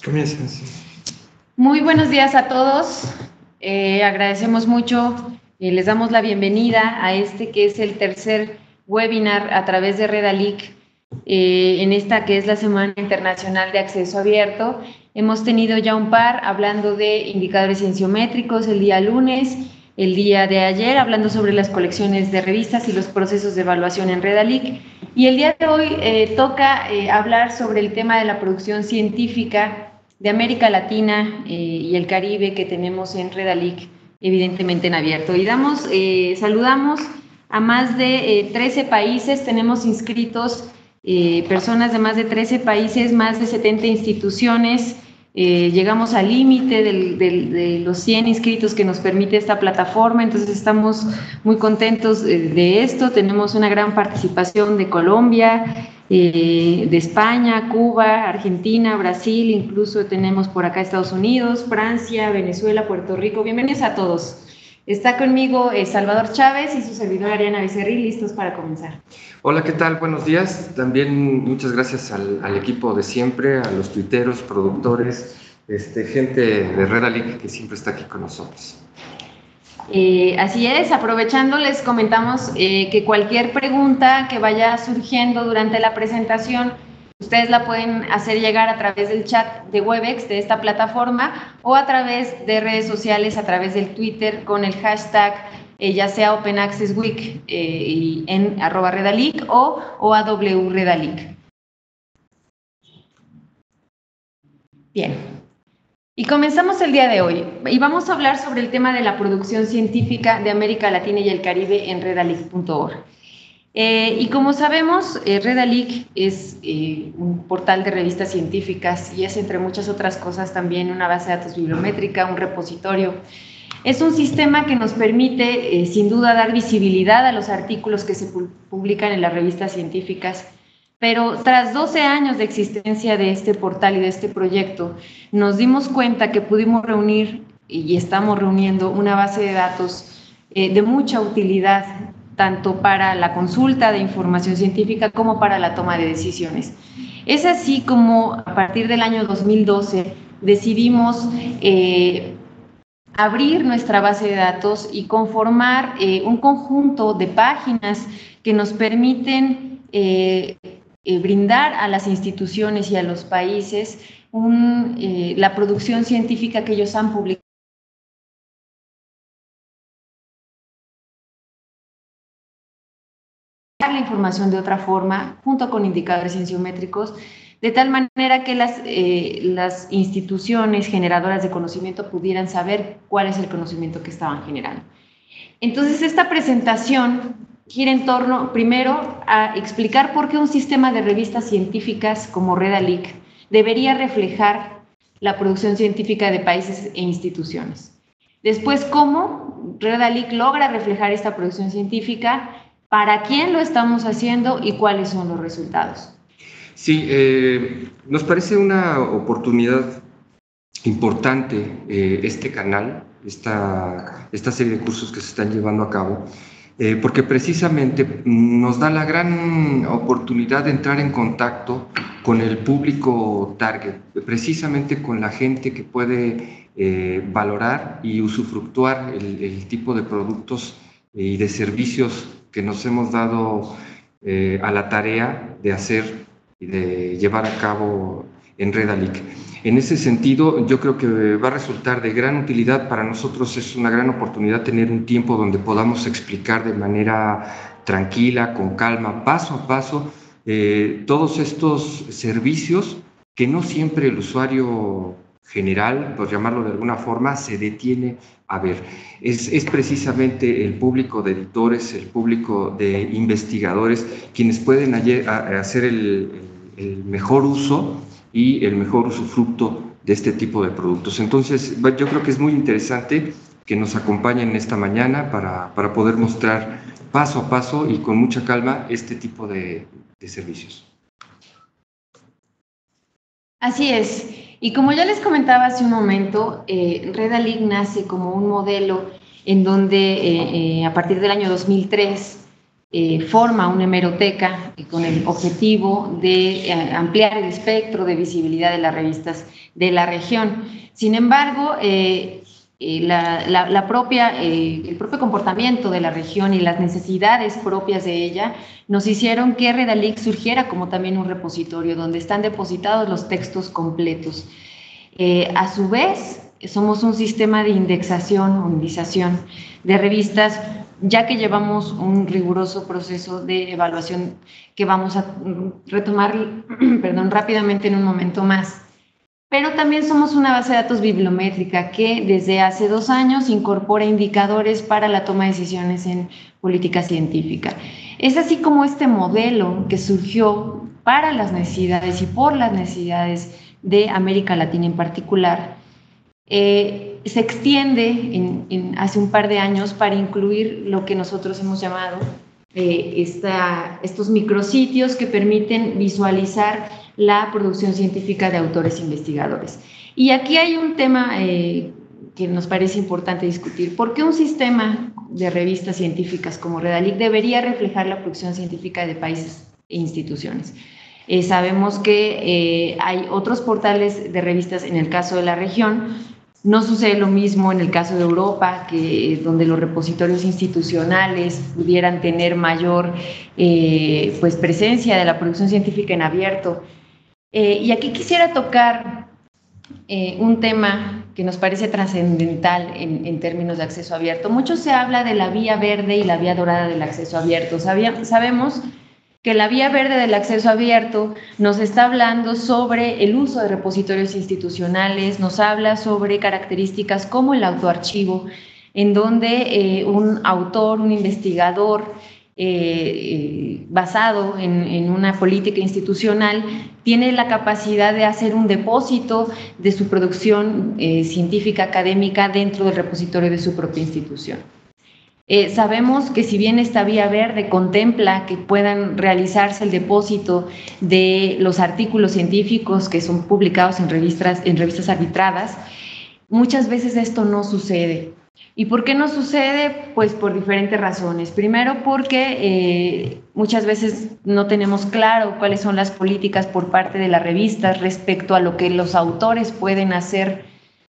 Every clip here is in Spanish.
Comienza, sí. Muy buenos días a todos. Agradecemos mucho, les damos la bienvenida a este que es el tercer webinar a través de Redalic, en esta que es la Semana Internacional de Acceso Abierto. Hemos tenido ya un par hablando de indicadores cienciométricos el día lunes, el día de ayer hablando sobre las colecciones de revistas y los procesos de evaluación en Redalic, y el día de hoy toca hablar sobre el tema de la producción científica de América Latina y el Caribe que tenemos en Redalic, evidentemente en abierto. Y saludamos a más de 13 países, tenemos inscritos personas de más de 13 países, más de 70 instituciones. Llegamos al límite de los 100 inscritos que nos permite esta plataforma, entonces estamos muy contentos de esto. Tenemos una gran participación de Colombia, de España, Cuba, Argentina, Brasil, incluso tenemos por acá Estados Unidos, Francia, Venezuela, Puerto Rico. Bienvenidos a todos. Está conmigo Salvador Chávez y su servidora Ariana Becerril, listos para comenzar. Hola, ¿qué tal? Buenos días. También muchas gracias al equipo de siempre, a los tuiteros, productores, gente de Redalic que siempre está aquí con nosotros. Así es, aprovechando les comentamos que cualquier pregunta que vaya surgiendo durante la presentación, ustedes la pueden hacer llegar a través del chat de Webex de esta plataforma o a través de redes sociales, a través del Twitter con el hashtag ya sea Open Access Week en @Redalic o @Redalic. Bien. Y comenzamos el día de hoy y vamos a hablar sobre el tema de la producción científica de América Latina y el Caribe en redalic.org. Y como sabemos, Redalic es un portal de revistas científicas y es, entre muchas otras cosas, también una base de datos bibliométrica, un repositorio. Es un sistema que nos permite, sin duda, dar visibilidad a los artículos que se publican en las revistas científicas. Pero tras 12 años de existencia de este portal y de este proyecto, nos dimos cuenta que pudimos reunir y estamos reuniendo una base de datos de mucha utilidad, tanto para la consulta de información científica como para la toma de decisiones. Es así como a partir del año 2012 decidimos abrir nuestra base de datos y conformar un conjunto de páginas que nos permiten brindar a las instituciones y a los países la producción científica que ellos han publicado. La información de otra forma, junto con indicadores cienciométricos, de tal manera que las instituciones generadoras de conocimiento pudieran saber cuál es el conocimiento que estaban generando. Entonces, esta presentación gira en torno, primero, a explicar por qué un sistema de revistas científicas como Redalic debería reflejar la producción científica de países e instituciones. Después, cómo Redalic logra reflejar esta producción científica, para quién lo estamos haciendo y cuáles son los resultados. Sí, nos parece una oportunidad importante este canal, esta serie de cursos que se están llevando a cabo, porque precisamente nos da la gran oportunidad de entrar en contacto con el público target, precisamente con la gente que puede valorar y usufructuar el tipo de productos y de servicios que nos hemos dado a la tarea de hacer y de llevar a cabo en Redalic. En ese sentido, yo creo que va a resultar de gran utilidad para nosotros. Es una gran oportunidad tener un tiempo donde podamos explicar de manera tranquila, con calma, paso a paso, todos estos servicios que no siempre el usuario general, por llamarlo de alguna forma, se detiene a ver. Es precisamente el público de editores, el público de investigadores, quienes pueden hacer el mejor uso y el mejor usufructo de este tipo de productos. Entonces, yo creo que es muy interesante que nos acompañen esta mañana para poder mostrar paso a paso y con mucha calma este tipo de servicios. Así es. Y como ya les comentaba hace un momento, Redalic nace como un modelo en donde a partir del año 2003 forma una hemeroteca con el objetivo de ampliar el espectro de visibilidad de las revistas de la región. Sin embargo, el propio comportamiento de la región y las necesidades propias de ella nos hicieron que Redalyc surgiera como también un repositorio donde están depositados los textos completos. A su vez, somos un sistema de indexación o indización de revistas, ya que llevamos un riguroso proceso de evaluación que vamos a retomar rápidamente en un momento más. Pero también somos una base de datos bibliométrica que desde hace 2 años incorpora indicadores para la toma de decisiones en política científica. Es así como este modelo que surgió para las necesidades y por las necesidades de América Latina en particular, se extiende hace un par de años para incluir lo que nosotros hemos llamado estos micrositios que permiten visualizar la producción científica de autores e investigadores. Y aquí hay un tema que nos parece importante discutir. ¿Por qué un sistema de revistas científicas como Redalyc debería reflejar la producción científica de países e instituciones? Sabemos que hay otros portales de revistas en el caso de la región. No sucede lo mismo en el caso de Europa, donde los repositorios institucionales pudieran tener mayor presencia de la producción científica en abierto. Y aquí quisiera tocar un tema que nos parece trascendental en términos de acceso abierto. Mucho se habla de la vía verde y la vía dorada del acceso abierto. Sabemos que la vía verde del acceso abierto nos está hablando sobre el uso de repositorios institucionales, nos habla sobre características como el autoarchivo, en donde un autor, un investigador basado en una política institucional tiene la capacidad de hacer un depósito de su producción científica académica dentro del repositorio de su propia institución. Sabemos que si bien esta vía verde contempla que puedan realizarse el depósito de los artículos científicos que son publicados en revistas arbitradas, muchas veces esto no sucede. ¿Y por qué no sucede? Pues por diferentes razones. Primero, porque muchas veces no tenemos claro cuáles son las políticas por parte de las revistas respecto a lo que los autores pueden hacer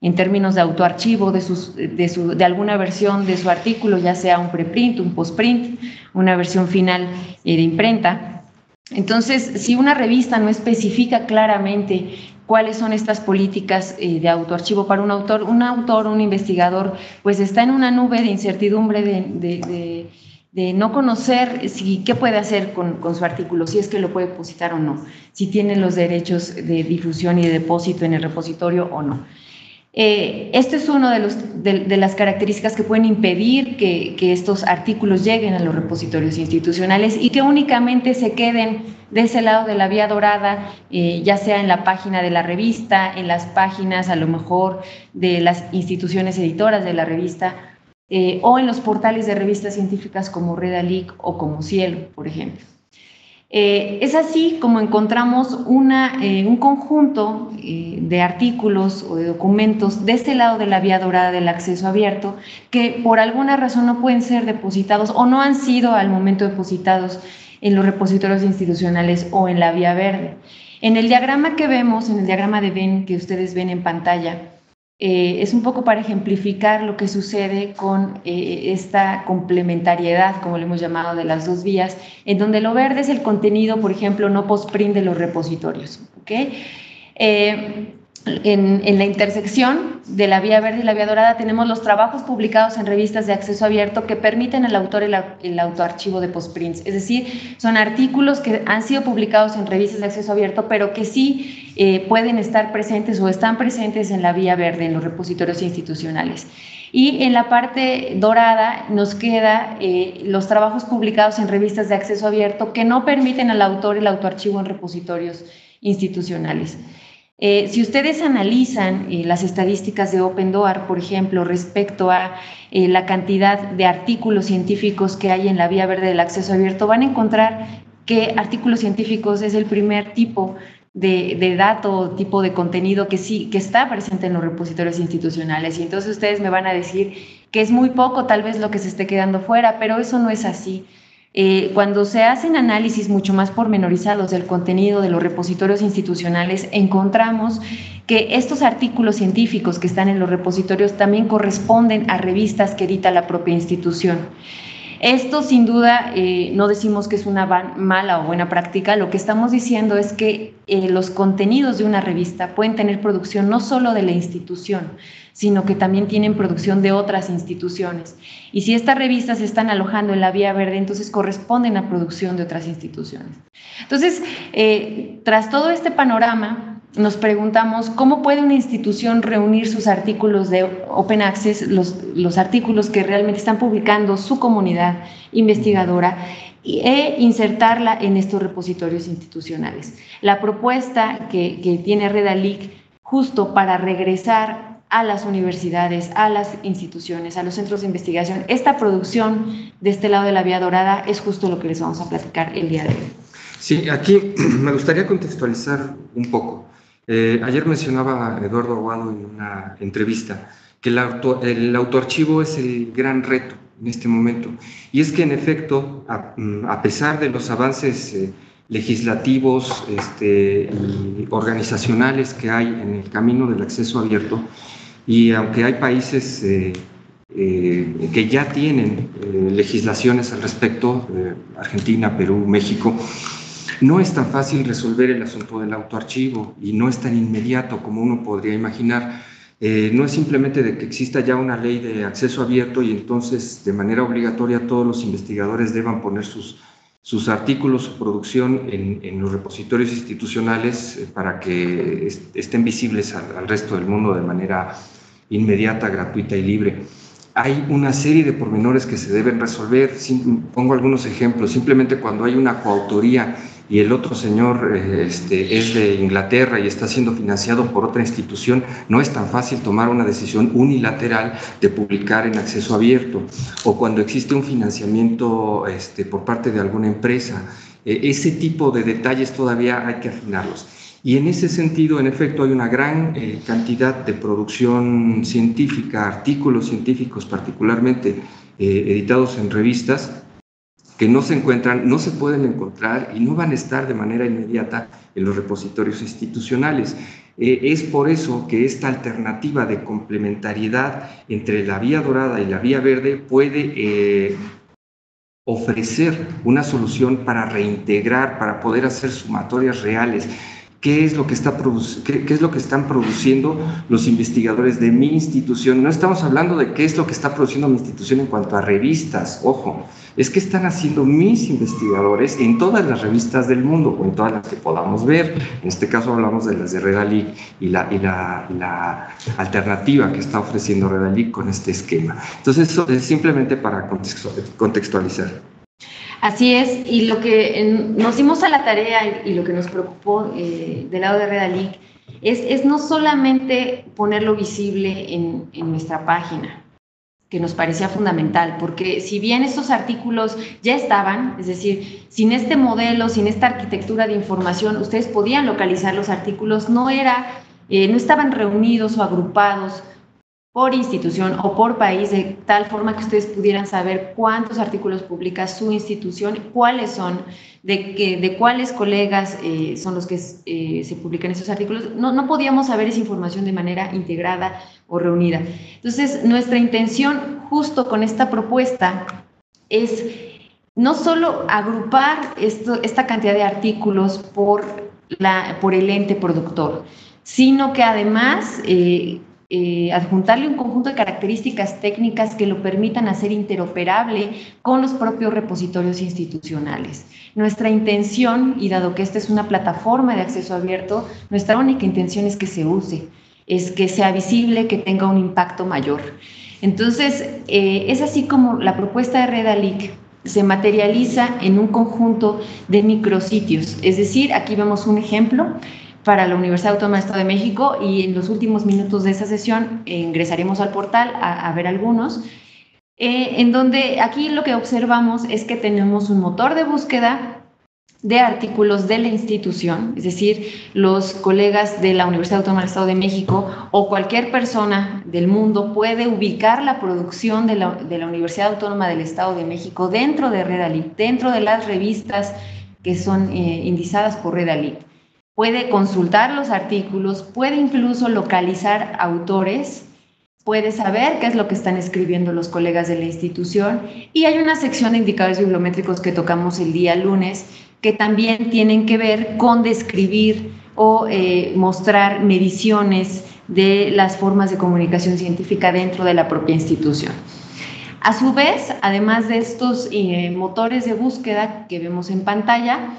en términos de autoarchivo de alguna versión de su artículo, ya sea un preprint, un postprint, una versión final de imprenta. Entonces, si una revista no especifica claramente cuáles son estas políticas de autoarchivo para un autor, un investigador, pues está en una nube de incertidumbre de no conocer qué puede hacer con su artículo, si es que lo puede depositar o no, si tiene los derechos de difusión y de depósito en el repositorio o no. Esto es una de las características que pueden impedir que estos artículos lleguen a los repositorios institucionales y que únicamente se queden de ese lado de la vía dorada, ya sea en la página de la revista, en las páginas a lo mejor de las instituciones editoras de la revista, o en los portales de revistas científicas como Redalyc o como Cielo, por ejemplo. Es así como encontramos un conjunto de artículos o de documentos de este lado de la vía dorada del acceso abierto que por alguna razón no pueden ser depositados o no han sido al momento depositados en los repositorios institucionales o en la vía verde. En el diagrama que vemos, en el diagrama de Venn que ustedes ven en pantalla, es un poco para ejemplificar lo que sucede con esta complementariedad, como le hemos llamado, de las dos vías, en donde lo verde es el contenido, por ejemplo, no postprint de los repositorios. ¿Okay? En la intersección de la vía verde y la vía dorada tenemos los trabajos publicados en revistas de acceso abierto que permiten al autor el autoarchivo de postprints, es decir, son artículos que han sido publicados en revistas de acceso abierto, pero que sí pueden estar presentes o están presentes en la vía verde, en los repositorios institucionales. Y en la parte dorada nos queda los trabajos publicados en revistas de acceso abierto que no permiten al autor el autoarchivo en repositorios institucionales. Si ustedes analizan las estadísticas de OpenDOAR, por ejemplo, respecto a la cantidad de artículos científicos que hay en la vía verde del acceso abierto, van a encontrar que artículos científicos es el primer tipo de dato, tipo de contenido que está presente en los repositorios institucionales. Y entonces ustedes me van a decir que es muy poco tal vez lo que se esté quedando fuera, pero eso no es así. Cuando se hacen análisis mucho más pormenorizados del contenido de los repositorios institucionales, encontramos que estos artículos científicos que están en los repositorios también corresponden a revistas que edita la propia institución. Esto, sin duda, no decimos que es una mala o buena práctica, lo que estamos diciendo es que los contenidos de una revista pueden tener producción no solo de la institución, sino que también tienen producción de otras instituciones. Y si estas revistas se están alojando en la Vía Verde, entonces corresponden a producción de otras instituciones. Entonces, tras todo este panorama, nos preguntamos cómo puede una institución reunir sus artículos de Open Access, los artículos que realmente están publicando su comunidad investigadora, e insertarla en estos repositorios institucionales. La propuesta que tiene Redalic, justo para regresar a las universidades, a las instituciones, a los centros de investigación, esta producción de este lado de la Vía Dorada es justo lo que les vamos a platicar el día de hoy. Sí, aquí me gustaría contextualizar un poco. Ayer mencionaba a Eduardo Aguado en una entrevista que el autoarchivo es el gran reto en este momento. Y es que, en efecto, a pesar de los avances legislativos y organizacionales que hay en el camino del acceso abierto, y aunque hay países que ya tienen legislaciones al respecto, Argentina, Perú, México, no es tan fácil resolver el asunto del autoarchivo y no es tan inmediato como uno podría imaginar. No es simplemente de que exista ya una ley de acceso abierto y entonces de manera obligatoria todos los investigadores deban poner sus artículos, su producción en los repositorios institucionales para que estén visibles al resto del mundo de manera inmediata, gratuita y libre. Hay una serie de pormenores que se deben resolver. Pongo algunos ejemplos. Simplemente cuando hay una coautoría y el otro señor es de Inglaterra y está siendo financiado por otra institución, no es tan fácil tomar una decisión unilateral de publicar en acceso abierto. O cuando existe un financiamiento por parte de alguna empresa, ese tipo de detalles todavía hay que afinarlos. Y en ese sentido, en efecto, hay una gran cantidad de producción científica, artículos científicos particularmente editados en revistas, que no se encuentran, no se pueden encontrar y no van a estar de manera inmediata en los repositorios institucionales. Es por eso que esta alternativa de complementariedad entre la Vía Dorada y la Vía Verde puede ofrecer una solución para reintegrar, para poder hacer sumatorias reales. ¿Qué es lo que están produciendo los investigadores de mi institución? No estamos hablando de qué es lo que está produciendo mi institución en cuanto a revistas, ojo, es que están haciendo mis investigadores en todas las revistas del mundo, o en todas las que podamos ver. En este caso hablamos de las de Redalic y la alternativa que está ofreciendo Redalic con este esquema. Entonces, eso es simplemente para contextualizar. Así es, y lo que nos dimos a la tarea y lo que nos preocupó del lado de Redalic es no solamente ponerlo visible en nuestra página, que nos parecía fundamental, porque si bien estos artículos ya estaban, es decir, sin este modelo, sin esta arquitectura de información, ustedes podían localizar los artículos, no estaban reunidos o agrupados por institución o por país, de tal forma que ustedes pudieran saber cuántos artículos publica su institución, cuáles son, de cuáles colegas son los que se publican esos artículos. No podíamos saber esa información de manera integrada o reunida. Entonces, nuestra intención justo con esta propuesta es no solo agrupar esta cantidad de artículos por el ente productor, sino que además adjuntarle un conjunto de características técnicas que lo permitan hacer interoperable con los propios repositorios institucionales. Nuestra intención, y dado que esta es una plataforma de acceso abierto, nuestra única intención es que se use, es que sea visible, que tenga un impacto mayor. Entonces, es así como la propuesta de Redalic se materializa en un conjunto de micrositios. Es decir, aquí vemos un ejemplo para la Universidad Autónoma del Estado de México, y en los últimos minutos de esta sesión ingresaremos al portal a ver algunos, en donde aquí lo que observamos es que tenemos un motor de búsqueda de artículos de la institución, es decir, los colegas de la Universidad Autónoma del Estado de México o cualquier persona del mundo puede ubicar la producción de la Universidad Autónoma del Estado de México dentro de Redalyc, dentro de las revistas que son indizadas por Redalyc. Puede consultar los artículos, puede incluso localizar autores, puede saber qué es lo que están escribiendo los colegas de la institución, y hay una sección de indicadores bibliométricos que tocamos el día lunes que también tienen que ver con describir o mostrar mediciones de las formas de comunicación científica dentro de la propia institución. A su vez, además de estos motores de búsqueda que vemos en pantalla,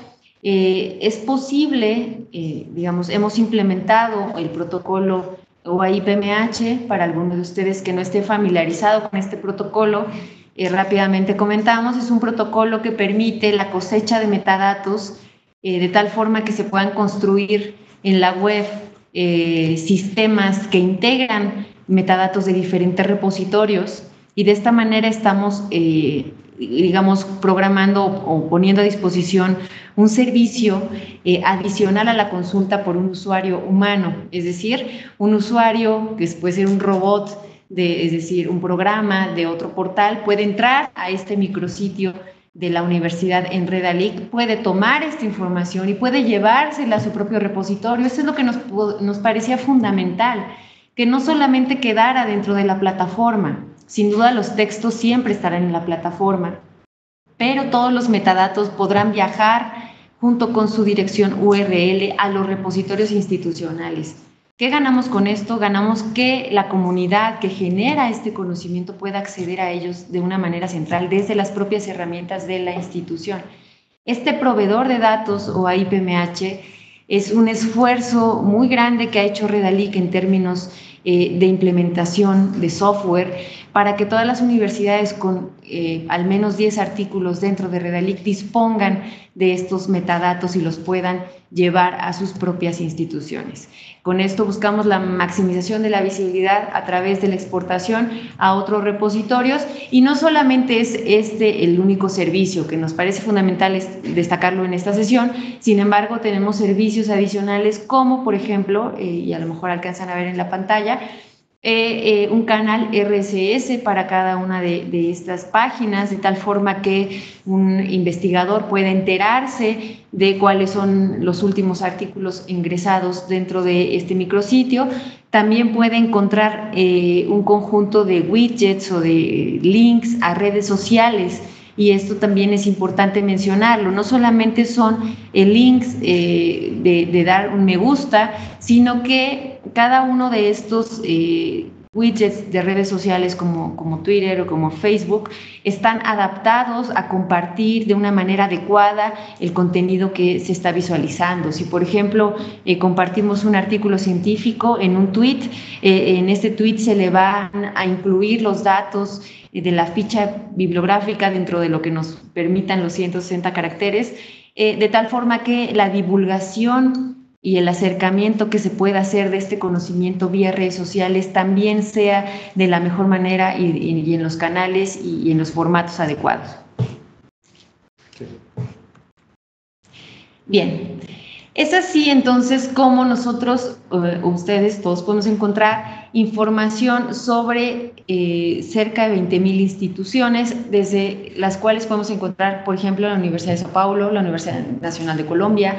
es posible, digamos, hemos implementado el protocolo OAI-PMH. Para algunos de ustedes que no esté familiarizado con este protocolo, rápidamente comentamos, es un protocolo que permite la cosecha de metadatos de tal forma que se puedan construir en la web sistemas que integran metadatos de diferentes repositorios, y de esta manera estamos, digamos, programando o poniendo a disposición un servicio adicional a la consulta por un usuario humano, es decir, un usuario que puede ser un robot, es decir, un programa de otro portal, puede entrar a este micrositio de la universidad en Redalyc, puede tomar esta información y puede llevársela a su propio repositorio. Eso es lo que nos parecía fundamental, que no solamente quedara dentro de la plataforma. Sin duda los textos siempre estarán en la plataforma, pero todos los metadatos podrán viajar junto con su dirección URL a los repositorios institucionales. ¿Qué ganamos con esto? Ganamos que la comunidad que genera este conocimiento pueda acceder a ellos de una manera central desde las propias herramientas de la institución. Este proveedor de datos OAI-PMH es un esfuerzo muy grande que ha hecho Redalyc en términos de implementación de software para que todas las universidades con al menos 10 artículos dentro de Redalyc dispongan de estos metadatos y los puedan llevar a sus propias instituciones. Con esto buscamos la maximización de la visibilidad a través de la exportación a otros repositorios, y no solamente es este el único servicio, que nos parece fundamental destacarlo en esta sesión. Sin embargo, tenemos servicios adicionales como, por ejemplo, y a lo mejor alcanzan a ver en la pantalla, un canal RSS para cada una de estas páginas, de tal forma que un investigador pueda enterarse de cuáles son los últimos artículos ingresados dentro de este micrositio. También puede encontrar un conjunto de widgets o de links a redes sociales, y esto también es importante mencionarlo. No solamente son links de dar un me gusta, sino que cada uno de estos widgets de redes sociales como Twitter o como Facebook están adaptados a compartir de una manera adecuada el contenido que se está visualizando. Si, por ejemplo, compartimos un artículo científico en un tweet, en este tweet se le van a incluir los datos de la ficha bibliográfica dentro de lo que nos permitan los 160 caracteres, de tal forma que la divulgación y el acercamiento que se pueda hacer de este conocimiento vía redes sociales también sea de la mejor manera y en los canales y en los formatos adecuados. Bien, es así entonces como nosotros, ustedes todos, podemos encontrar información sobre cerca de 20,000 instituciones, desde las cuales podemos encontrar, por ejemplo, la Universidad de Sao Paulo, la Universidad Nacional de Colombia,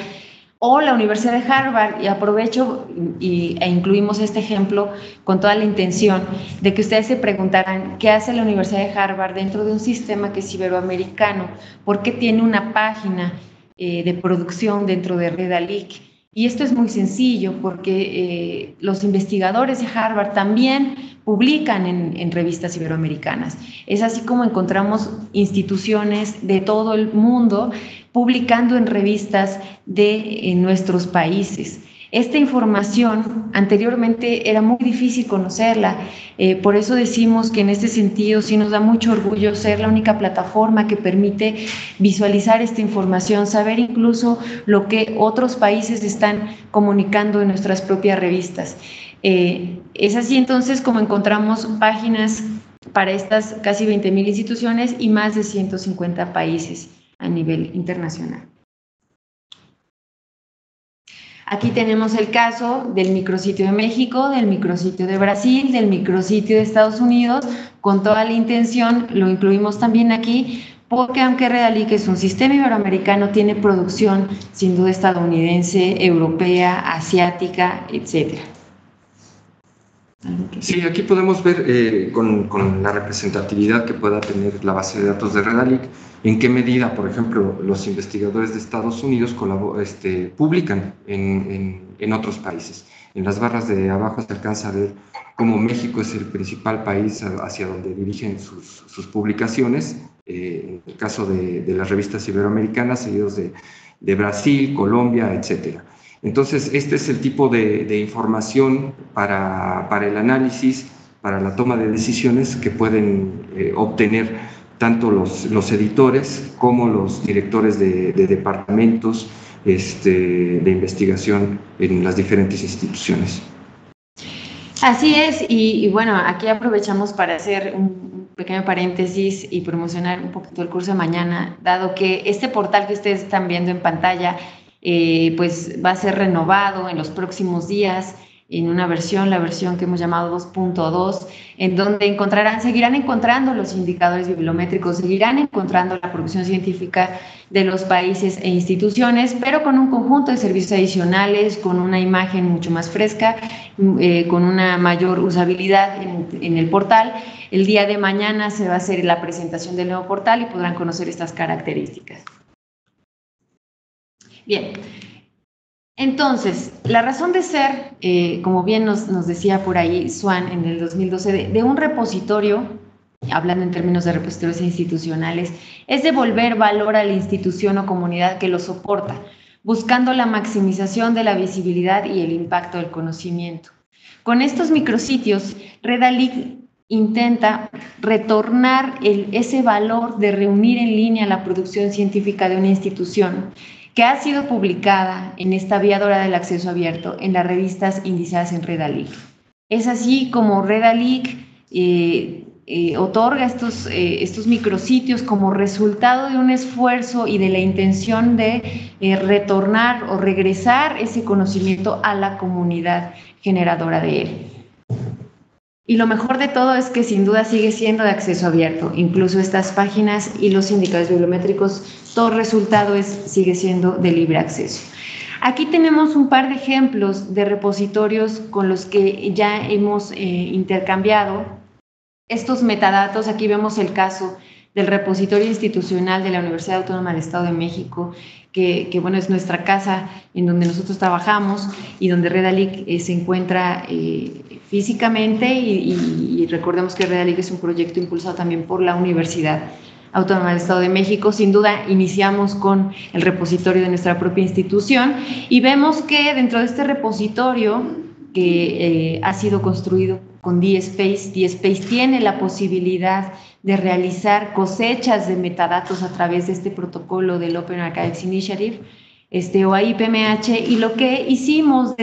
o la Universidad de Harvard. Y aprovecho e incluimos este ejemplo con toda la intención de que ustedes se preguntarán qué hace la Universidad de Harvard dentro de un sistema que es iberoamericano, por qué tiene una página de producción dentro de Redalyc. Y esto es muy sencillo, porque los investigadores de Harvard también publican en revistas iberoamericanas. Es así como encontramos instituciones de todo el mundo publicando en revistas de nuestros países. Esta información anteriormente era muy difícil conocerla, por eso decimos que en este sentido sí nos da mucho orgullo ser la única plataforma que permite visualizar esta información, saber incluso lo que otros países están comunicando en nuestras propias revistas. Es así entonces como encontramos páginas para estas casi 20,000 instituciones y más de 150 países a nivel internacional. Aquí tenemos el caso del micrositio de México, del micrositio de Brasil, del micrositio de Estados Unidos. Con toda la intención lo incluimos también aquí, porque aunque Redalic es un sistema iberoamericano, tiene producción sin duda estadounidense, europea, asiática, etcétera. Sí, aquí podemos ver con la representatividad que pueda tener la base de datos de Redalic, en qué medida, por ejemplo, los investigadores de Estados Unidos publican en otros países. En las barras de abajo se alcanza a ver cómo México es el principal país hacia donde dirigen sus publicaciones, en el caso de las revistas iberoamericanas, seguidos de Brasil, Colombia, etcétera. Entonces, este es el tipo de información para el análisis, para la toma de decisiones que pueden obtener tanto los editores como los directores de departamentos de investigación en las diferentes instituciones. Así es, y bueno, aquí aprovechamos para hacer un pequeño paréntesis y promocionar un poquito el curso de mañana, dado que este portal que ustedes están viendo en pantalla pues va a ser renovado en los próximos días en una versión, la versión que hemos llamado 2.2, en donde seguirán encontrando los indicadores bibliométricos, seguirán encontrando la producción científica de los países e instituciones, pero con un conjunto de servicios adicionales, con una imagen mucho más fresca, con una mayor usabilidad en el portal. El día de mañana se va a hacer la presentación del nuevo portal y podrán conocer estas características. Bien, entonces, la razón de ser, como bien nos decía por ahí Swan en el 2012, de un repositorio, hablando en términos de repositorios institucionales, es devolver valor a la institución o comunidad que lo soporta, buscando la maximización de la visibilidad y el impacto del conocimiento. Con estos micrositios, Redalic intenta retornar ese valor de reunir en línea la producción científica de una institución que ha sido publicada en esta vía dorada del acceso abierto en las revistas indizadas en Redalic. Es así como Redalic otorga estos micrositios como resultado de un esfuerzo y de la intención de retornar o regresar ese conocimiento a la comunidad generadora de él. Y lo mejor de todo es que sin duda sigue siendo de acceso abierto, incluso estas páginas y los indicadores bibliométricos, todo resultado sigue siendo de libre acceso. Aquí tenemos un par de ejemplos de repositorios con los que ya hemos intercambiado estos metadatos. Aquí vemos el caso del repositorio institucional de la Universidad Autónoma del Estado de México, que bueno, es nuestra casa en donde nosotros trabajamos y donde Redalic se encuentra físicamente y recordemos que Redalic es un proyecto impulsado también por la Universidad Autónoma del Estado de México. Sin duda iniciamos con el repositorio de nuestra propia institución y vemos que dentro de este repositorio que ha sido construido con DSpace tiene la posibilidad de realizar cosechas de metadatos a través de este protocolo del Open Archives Initiative, OAI-PMH, y lo que hicimos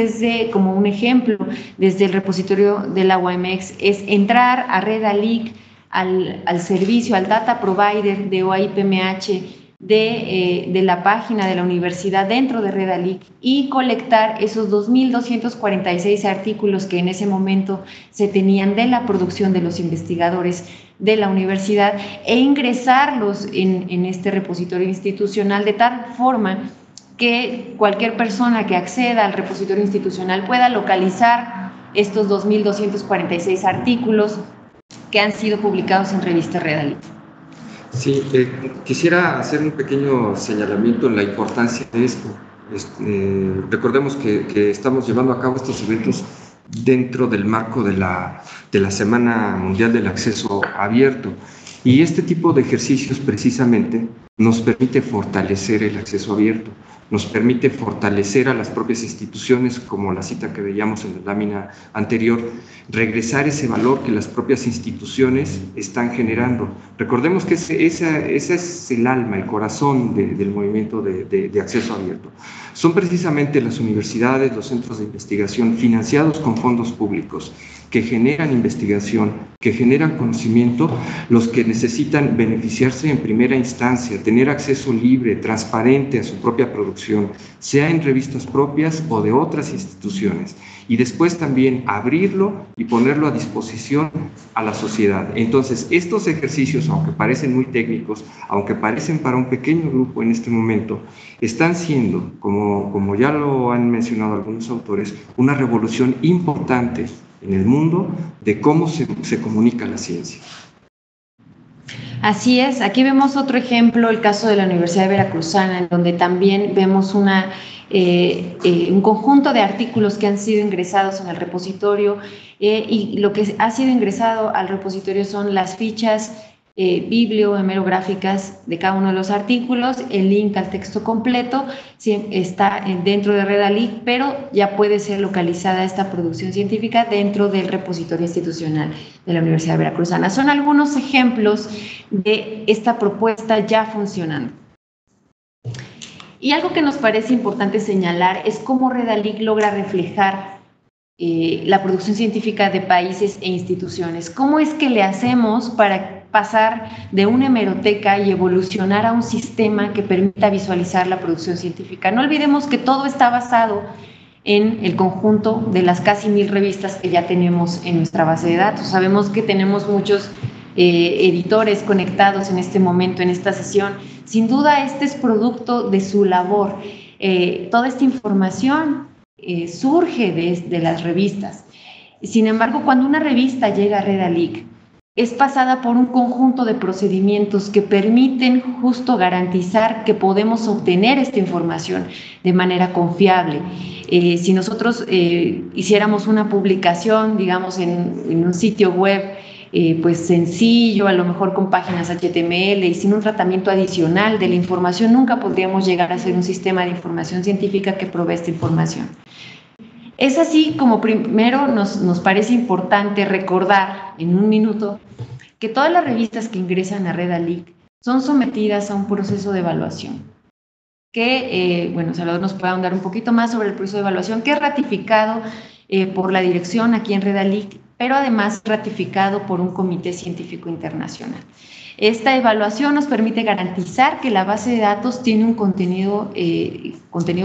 como un ejemplo, desde el repositorio de la UAMX, es entrar a Redalic, al servicio, al data provider de OAI-PMH de la página de la universidad dentro de Redalic y colectar esos 2.246 artículos que en ese momento se tenían de la producción de los investigadores de la universidad e ingresarlos en este repositorio institucional de tal forma que cualquier persona que acceda al repositorio institucional pueda localizar estos 2.246 artículos que han sido publicados en revista Redalic. Sí, quisiera hacer un pequeño señalamiento en la importancia de esto. Recordemos que estamos llevando a cabo estos eventos dentro del marco de la Semana Mundial del Acceso Abierto, y este tipo de ejercicios precisamente nos permite fortalecer el acceso abierto, nos permite fortalecer a las propias instituciones, como la cita que veíamos en la lámina anterior, regresar ese valor que las propias instituciones están generando. Recordemos que ese es el alma, el corazón del movimiento de acceso abierto. Son precisamente las universidades, los centros de investigación financiados con fondos públicos, que generan investigación, que generan conocimiento, los que necesitan beneficiarse en primera instancia, tener acceso libre, transparente a su propia producción, sea en revistas propias o de otras instituciones, y después también abrirlo y ponerlo a disposición a la sociedad. Entonces, estos ejercicios, aunque parecen muy técnicos, aunque parecen para un pequeño grupo en este momento, están siendo, como ya lo han mencionado algunos autores, una revolución importante en el mundo de cómo se comunica la ciencia. Así es, aquí vemos otro ejemplo, el caso de la Universidad Veracruzana, en donde también vemos un conjunto de artículos que han sido ingresados en el repositorio, y lo que ha sido ingresado al repositorio son las fichas bibliohemerográficas de cada uno de los artículos, el link al texto completo está dentro de Redalic, pero ya puede ser localizada esta producción científica dentro del repositorio institucional de la Universidad Veracruzana. Son algunos ejemplos de esta propuesta ya funcionando. Y algo que nos parece importante señalar es cómo Redalic logra reflejar la producción científica de países e instituciones. ¿Cómo es que le hacemos para pasar de una hemeroteca y evolucionar a un sistema que permita visualizar la producción científica? No olvidemos que todo está basado en el conjunto de las casi 1000 revistas que ya tenemos en nuestra base de datos. Sabemos que tenemos muchos editores conectados en este momento, en esta sesión. Sin duda, este es producto de su labor. Toda esta información surge de las revistas. Sin embargo, cuando una revista llega a Redalic, es pasada por un conjunto de procedimientos que permiten justo garantizar que podemos obtener esta información de manera confiable. Si nosotros hiciéramos una publicación, digamos, en un sitio web, pues sencillo, a lo mejor con páginas HTML y sin un tratamiento adicional de la información, nunca podríamos llegar a ser un sistema de información científica que provee esta información. Es así como primero nos parece importante recordar en un minuto que todas las revistas que ingresan a Redalic son sometidas a un proceso de evaluación que, bueno, Salvador nos puede ahondar un poquito más sobre el proceso de evaluación, que es ratificado por la dirección aquí en Redalic, pero además ratificado por un comité científico internacional. Esta evaluación nos permite garantizar que la base de datos tiene un contenido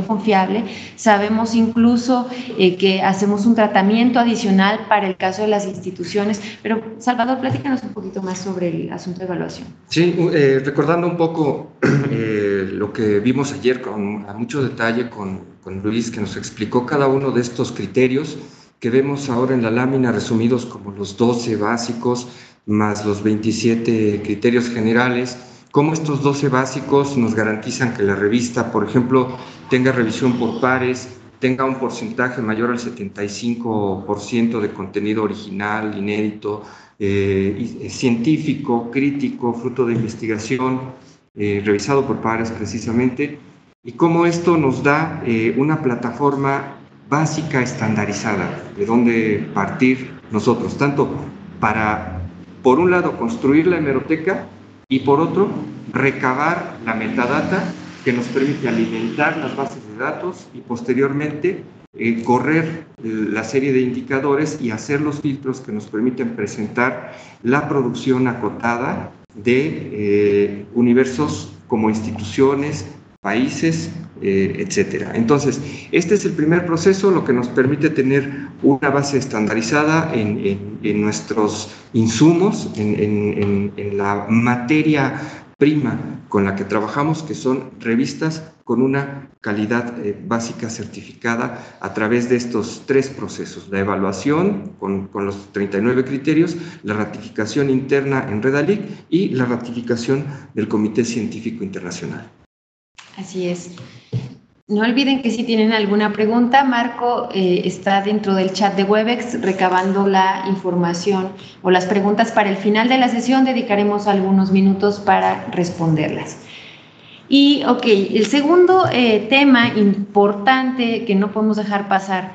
confiable. Sabemos incluso que hacemos un tratamiento adicional para el caso de las instituciones, pero Salvador, platícanos un poquito más sobre el asunto de evaluación. Sí, recordando un poco lo que vimos ayer a mucho detalle con Luis, que nos explicó cada uno de estos criterios que vemos ahora en la lámina resumidos como los 12 básicos más los 27 criterios generales, cómo estos 12 básicos nos garantizan que la revista, por ejemplo, tenga revisión por pares, tenga un porcentaje mayor al 75% de contenido original, inédito, científico, crítico, fruto de investigación, revisado por pares precisamente, y cómo esto nos da una plataforma básica estandarizada de donde partir nosotros, tanto para, por un lado, construir la hemeroteca y por otro, recabar la metadata que nos permite alimentar las bases de datos y posteriormente correr la serie de indicadores y hacer los filtros que nos permiten presentar la producción acotada de universos como instituciones, países, etcétera. Entonces, este es el primer proceso, lo que nos permite tener una base estandarizada en nuestros insumos, en la materia prima con la que trabajamos, que son revistas con una calidad básica certificada a través de estos 3 procesos: la evaluación con los 39 criterios, la ratificación interna en Redalic y la ratificación del Comité Científico Internacional. Así es. No olviden que si tienen alguna pregunta, Marco está dentro del chat de Webex recabando la información o las preguntas para el final de la sesión. Dedicaremos algunos minutos para responderlas. Y, ok, el segundo tema importante que no podemos dejar pasar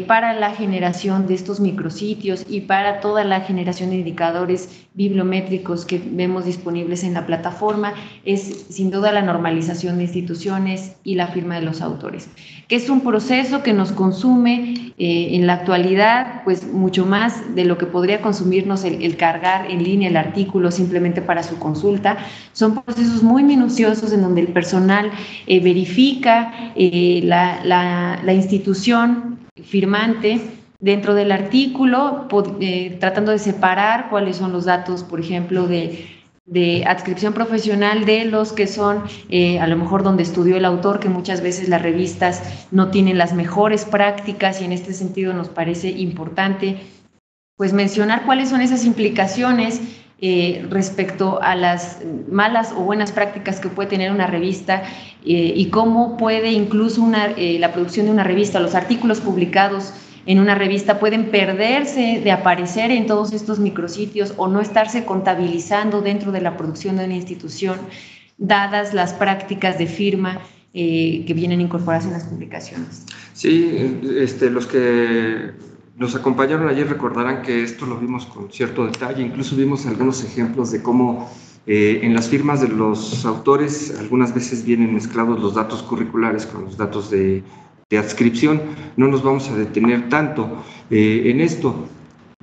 para la generación de estos micrositios y para toda la generación de indicadores bibliométricos que vemos disponibles en la plataforma es sin duda la normalización de instituciones y la firma de los autores, que es un proceso que nos consume en la actualidad pues mucho más de lo que podría consumirnos el cargar en línea el artículo simplemente para su consulta. Son procesos muy minuciosos en donde el personal verifica la institución firmante dentro del artículo, tratando de separar cuáles son los datos, por ejemplo, de adscripción profesional de los que son a lo mejor donde estudió el autor, que muchas veces las revistas no tienen las mejores prácticas, y en este sentido nos parece importante pues mencionar cuáles son esas implicaciones respecto a las malas o buenas prácticas que puede tener una revista y cómo puede incluso la producción de una revista, los artículos publicados en una revista pueden perderse de aparecer en todos estos micrositios o no estarse contabilizando dentro de la producción de una institución, dadas las prácticas de firma que vienen incorporadas en las publicaciones. Sí, los que nos acompañaron ayer recordarán que esto lo vimos con cierto detalle, incluso vimos algunos ejemplos de cómo en las firmas de los autores algunas veces vienen mezclados los datos curriculares con los datos de adscripción. No nos vamos a detener tanto en esto,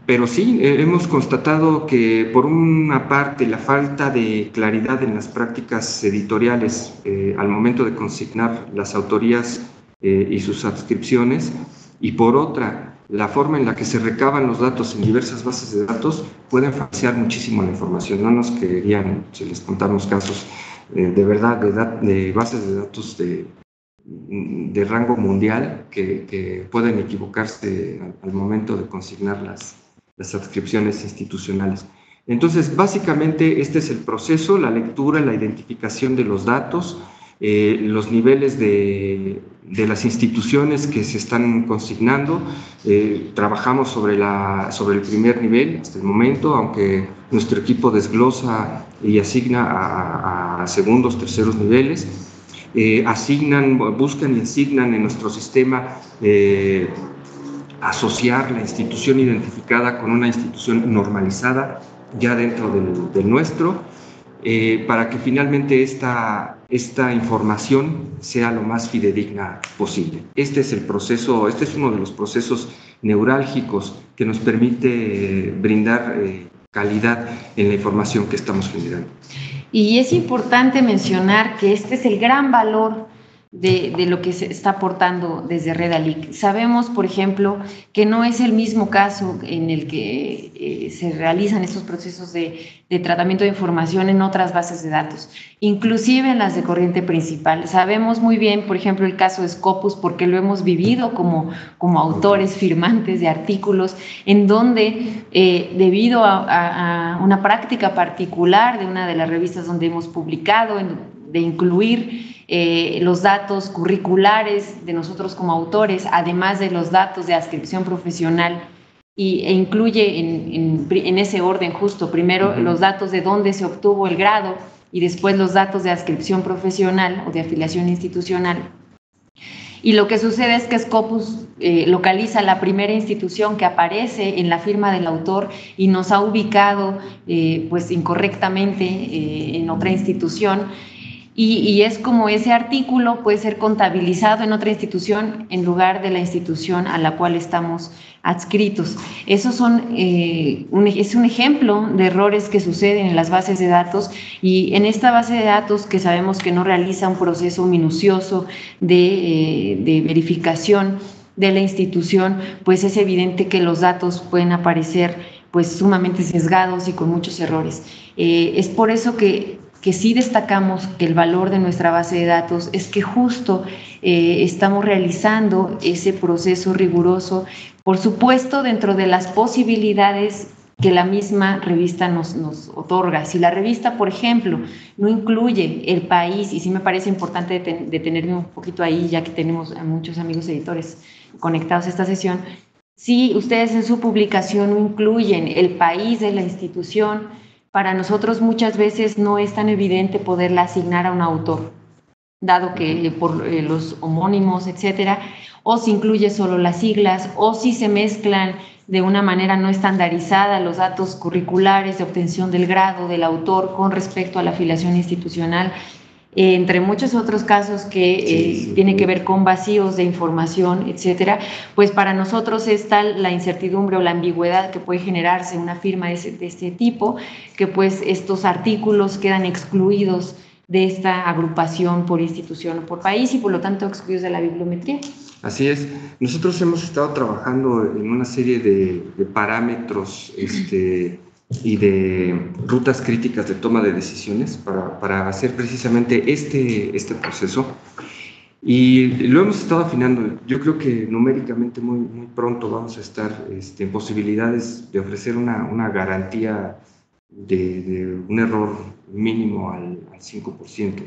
pero sí hemos constatado que por una parte la falta de claridad en las prácticas editoriales al momento de consignar las autorías y sus adscripciones, y por otra la forma en la que se recaban los datos en diversas bases de datos pueden falsear muchísimo la información. No nos querían, si les contamos casos de verdad de bases de datos de rango mundial que pueden equivocarse al momento de consignar las adscripciones institucionales. Entonces, básicamente este es el proceso: la lectura, la identificación de los datos, los niveles de las instituciones que se están consignando. Trabajamos sobre el primer nivel hasta el momento, aunque nuestro equipo desglosa y asigna a segundos, terceros niveles. Buscan y asignan en nuestro sistema asociar la institución identificada con una institución normalizada ya dentro del nuestro, para que finalmente esta información sea lo más fidedigna posible. Este es el proceso, este es uno de los procesos neurálgicos que nos permite brindar calidad en la información que estamos generando. Y es importante mencionar que este es el gran valor de lo que se está aportando desde Redalic. Sabemos, por ejemplo, que no es el mismo caso en el que se realizan estos procesos de tratamiento de información en otras bases de datos, inclusive en las de corriente principal. Sabemos muy bien, por ejemplo, el caso de Scopus, porque lo hemos vivido como autores firmantes de artículos, en donde, debido a una práctica particular de una de las revistas donde hemos publicado, de incluir los datos curriculares de nosotros como autores, además de los datos de adscripción profesional, e incluye en ese orden justo, primero los datos de dónde se obtuvo el grado y después los datos de adscripción profesional o de afiliación institucional. Y lo que sucede es que Scopus localiza la primera institución que aparece en la firma del autor y nos ha ubicado pues incorrectamente en otra institución. Y es como ese artículo puede ser contabilizado en otra institución en lugar de la institución a la cual estamos adscritos. Esos es un ejemplo de errores que suceden en las bases de datos, y en esta base de datos, que sabemos que no realiza un proceso minucioso de verificación de la institución, pues es evidente que los datos pueden aparecer pues sumamente sesgados y con muchos errores. Es por eso que sí destacamos que el valor de nuestra base de datos es que justo estamos realizando ese proceso riguroso, por supuesto dentro de las posibilidades que la misma revista nos otorga. Si la revista, por ejemplo, no incluye el país, y sí me parece importante detenerme un poquito ahí, ya que tenemos a muchos amigos editores conectados a esta sesión, si ustedes en su publicación no incluyen el país de la institución, para nosotros muchas veces no es tan evidente poderla asignar a un autor. dado que por los homónimos, etcétera, o si incluye solo las siglas, o si se mezclan de una manera no estandarizada los datos curriculares de obtención del grado del autor con respecto a la afiliación institucional, entre muchos otros casos que tienen que ver con vacíos de información, etcétera. Pues para nosotros es tal la incertidumbre o la ambigüedad que puede generarse una firma de este tipo, que pues estos artículos quedan excluidos de esta agrupación por institución o por país y por lo tanto excluidos de la bibliometría. Así es. Nosotros hemos estado trabajando en una serie de parámetros y de rutas críticas de toma de decisiones para hacer precisamente este proceso. Y lo hemos estado afinando. Yo creo que numéricamente muy pronto vamos a estar en posibilidades de ofrecer una garantía de un error mínimo al 5%,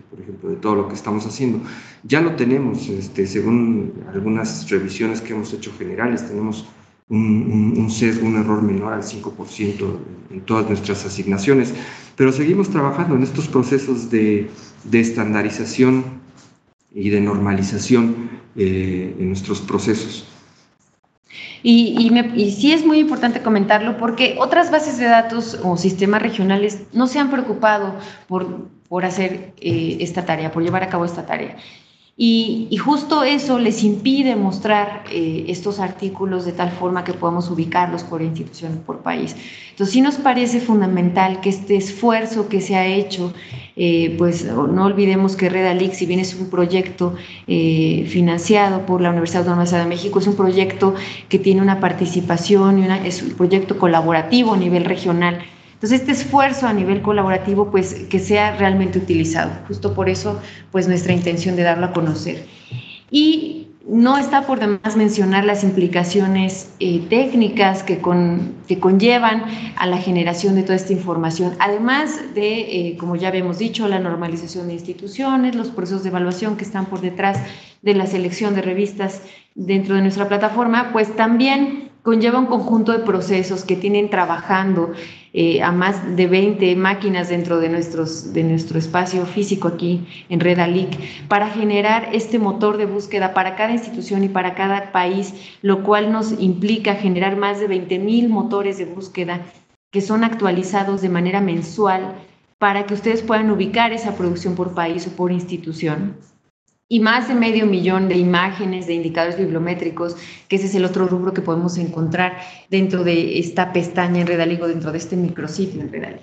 por ejemplo, de todo lo que estamos haciendo. Ya lo tenemos, según algunas revisiones que hemos hecho generales, tenemos un sesgo, un error menor al 5% en todas nuestras asignaciones, pero seguimos trabajando en estos procesos de estandarización y de normalización en nuestros procesos. Y sí es muy importante comentarlo porque otras bases de datos o sistemas regionales no se han preocupado por hacer esta tarea, por llevar a cabo esta tarea. Y justo eso les impide mostrar estos artículos de tal forma que podamos ubicarlos por institución, por país. Entonces sí nos parece fundamental que este esfuerzo que se ha hecho, pues no olvidemos que Redalic, si bien es un proyecto financiado por la Universidad Autónoma de México, es un proyecto que tiene una participación, es un proyecto colaborativo a nivel regional. Entonces, este esfuerzo a nivel colaborativo, pues, que sea realmente utilizado. Justo por eso, pues, nuestra intención de darlo a conocer. Y no está por demás mencionar las implicaciones técnicas que conllevan a la generación de toda esta información, además de, como ya habíamos dicho, la normalización de instituciones, los procesos de evaluación que están por detrás de la selección de revistas dentro de nuestra plataforma, pues también conlleva un conjunto de procesos que tienen trabajando a más de 20 máquinas dentro de nuestro espacio físico aquí en Redalic para generar este motor de búsqueda para cada institución y para cada país, lo cual nos implica generar más de 20,000 motores de búsqueda que son actualizados de manera mensual para que ustedes puedan ubicar esa producción por país o por institución. Y más de 500,000 de imágenes, de indicadores bibliométricos, que ese es el otro rubro que podemos encontrar dentro de esta pestaña en Redalic o dentro de este micrositio en Redalic.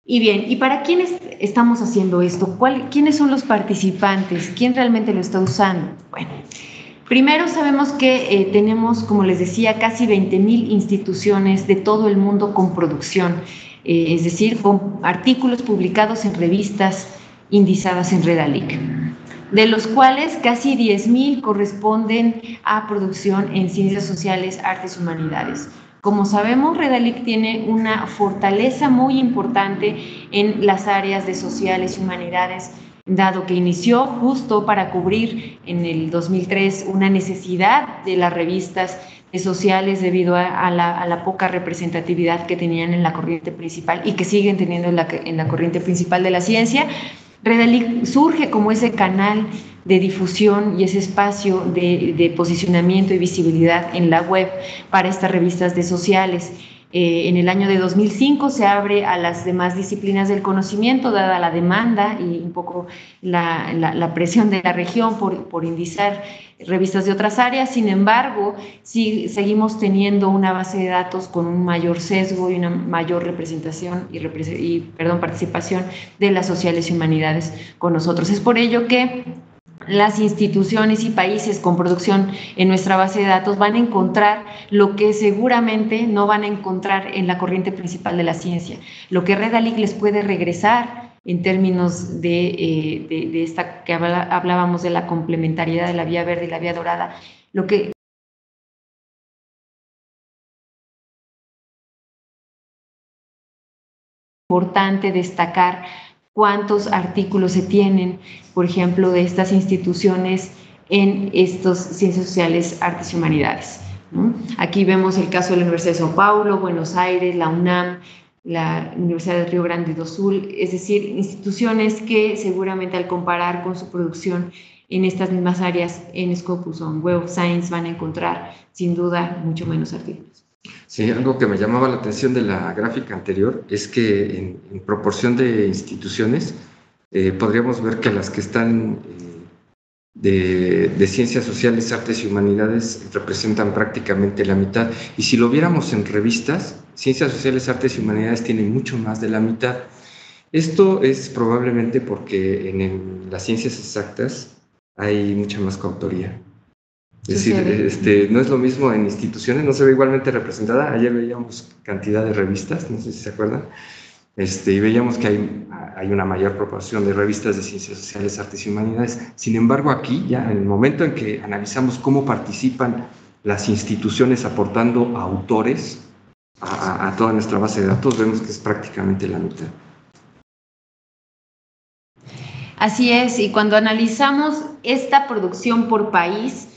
Y bien, ¿y para quiénes estamos haciendo esto? ¿Quiénes son los participantes? ¿Quién realmente lo está usando? Bueno, primero sabemos que tenemos, como les decía, casi 20,000 instituciones de todo el mundo con producción, es decir, con artículos publicados en revistas indizadas en Redalic, de los cuales casi 10,000 corresponden a producción en ciencias sociales, artes y humanidades. Como sabemos, Redalic tiene una fortaleza muy importante en las áreas de sociales y humanidades, dado que inició justo para cubrir en el 2003 una necesidad de las revistas sociales debido a la poca representatividad que tenían en la corriente principal y que siguen teniendo en la corriente principal de la ciencia. Redalic surge como ese canal de difusión y ese espacio de posicionamiento y visibilidad en la web para estas revistas de sociales. En el año de 2005 se abre a las demás disciplinas del conocimiento, dada la demanda y un poco la presión de la región por indizar revistas de otras áreas. Sin embargo, sí, seguimos teniendo una base de datos con un mayor sesgo y una mayor representación participación de las sociales y humanidades con nosotros. Es por ello que las instituciones y países con producción en nuestra base de datos van a encontrar lo que seguramente no van a encontrar en la corriente principal de la ciencia, lo que Redalic les puede regresar en términos de esta que hablábamos de la complementariedad de la vía verde y la vía dorada, lo que es importante destacar cuántos artículos se tienen, por ejemplo, de estas instituciones en estos ciencias sociales, artes y humanidades, ¿no? Aquí vemos el caso de la Universidad de São Paulo, Buenos Aires, la UNAM, la Universidad del Río Grande do Sul, es decir, instituciones que seguramente al comparar con su producción en estas mismas áreas en Scopus o en Web of Science van a encontrar sin duda mucho menos artículos. Sí, algo que me llamaba la atención de la gráfica anterior es que en proporción de instituciones podríamos ver que las que están de ciencias sociales, artes y humanidades representan prácticamente la mitad. Y si lo viéramos en revistas, ciencias sociales, artes y humanidades tienen mucho más de la mitad. Esto es probablemente porque en las ciencias exactas hay mucha más coautoría. Es decir, no es lo mismo en instituciones, no se ve igualmente representada. Ayer veíamos cantidad de revistas, no sé si se acuerdan, y veíamos que hay una mayor proporción de revistas de ciencias sociales, artes y humanidades. Sin embargo, aquí, ya en el momento en que analizamos cómo participan las instituciones aportando autores a toda nuestra base de datos, vemos que es prácticamente la mitad. Así es, y cuando analizamos esta producción por país,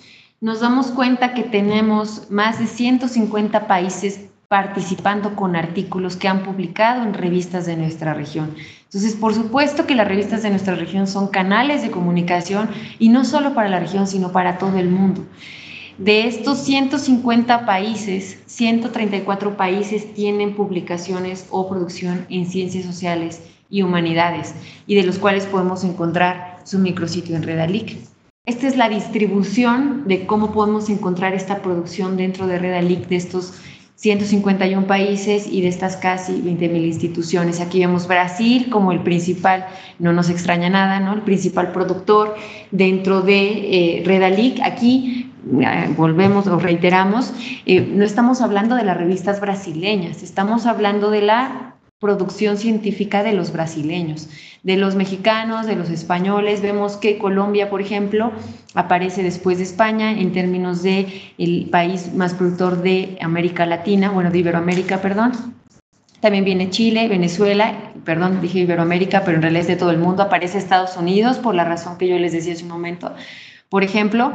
nos damos cuenta que tenemos más de 150 países participando con artículos que han publicado en revistas de nuestra región. Entonces, por supuesto que las revistas de nuestra región son canales de comunicación y no solo para la región, sino para todo el mundo. De estos 150 países, 134 países tienen publicaciones o producción en ciencias sociales y humanidades, y de los cuales podemos encontrar su micrositio en Redalic. Esta es la distribución de cómo podemos encontrar esta producción dentro de Redalic de estos 151 países y de estas casi 20,000 instituciones. Aquí vemos Brasil como el principal, no nos extraña nada, ¿no? El principal productor dentro de Redalic. Aquí volvemos o reiteramos, no estamos hablando de las revistas brasileñas, estamos hablando de la producción científica de los brasileños, de los mexicanos, de los españoles. Vemos que Colombia, por ejemplo, aparece después de España en términos de el país más productor de América Latina, bueno, de Iberoamérica, perdón. También viene Chile, Venezuela, perdón, dije Iberoamérica, pero en realidad es de todo el mundo. Aparece Estados Unidos, por la razón que yo les decía hace un momento. Por ejemplo,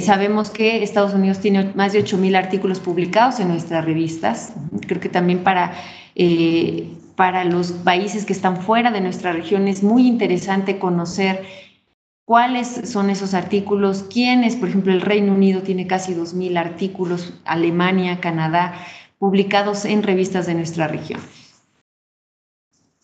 sabemos que Estados Unidos tiene más de 8,000 artículos publicados en nuestras revistas. Creo que también para los países que están fuera de nuestra región es muy interesante conocer cuáles son esos artículos, quiénes, por ejemplo, el Reino Unido tiene casi 2,000 artículos, Alemania, Canadá, publicados en revistas de nuestra región.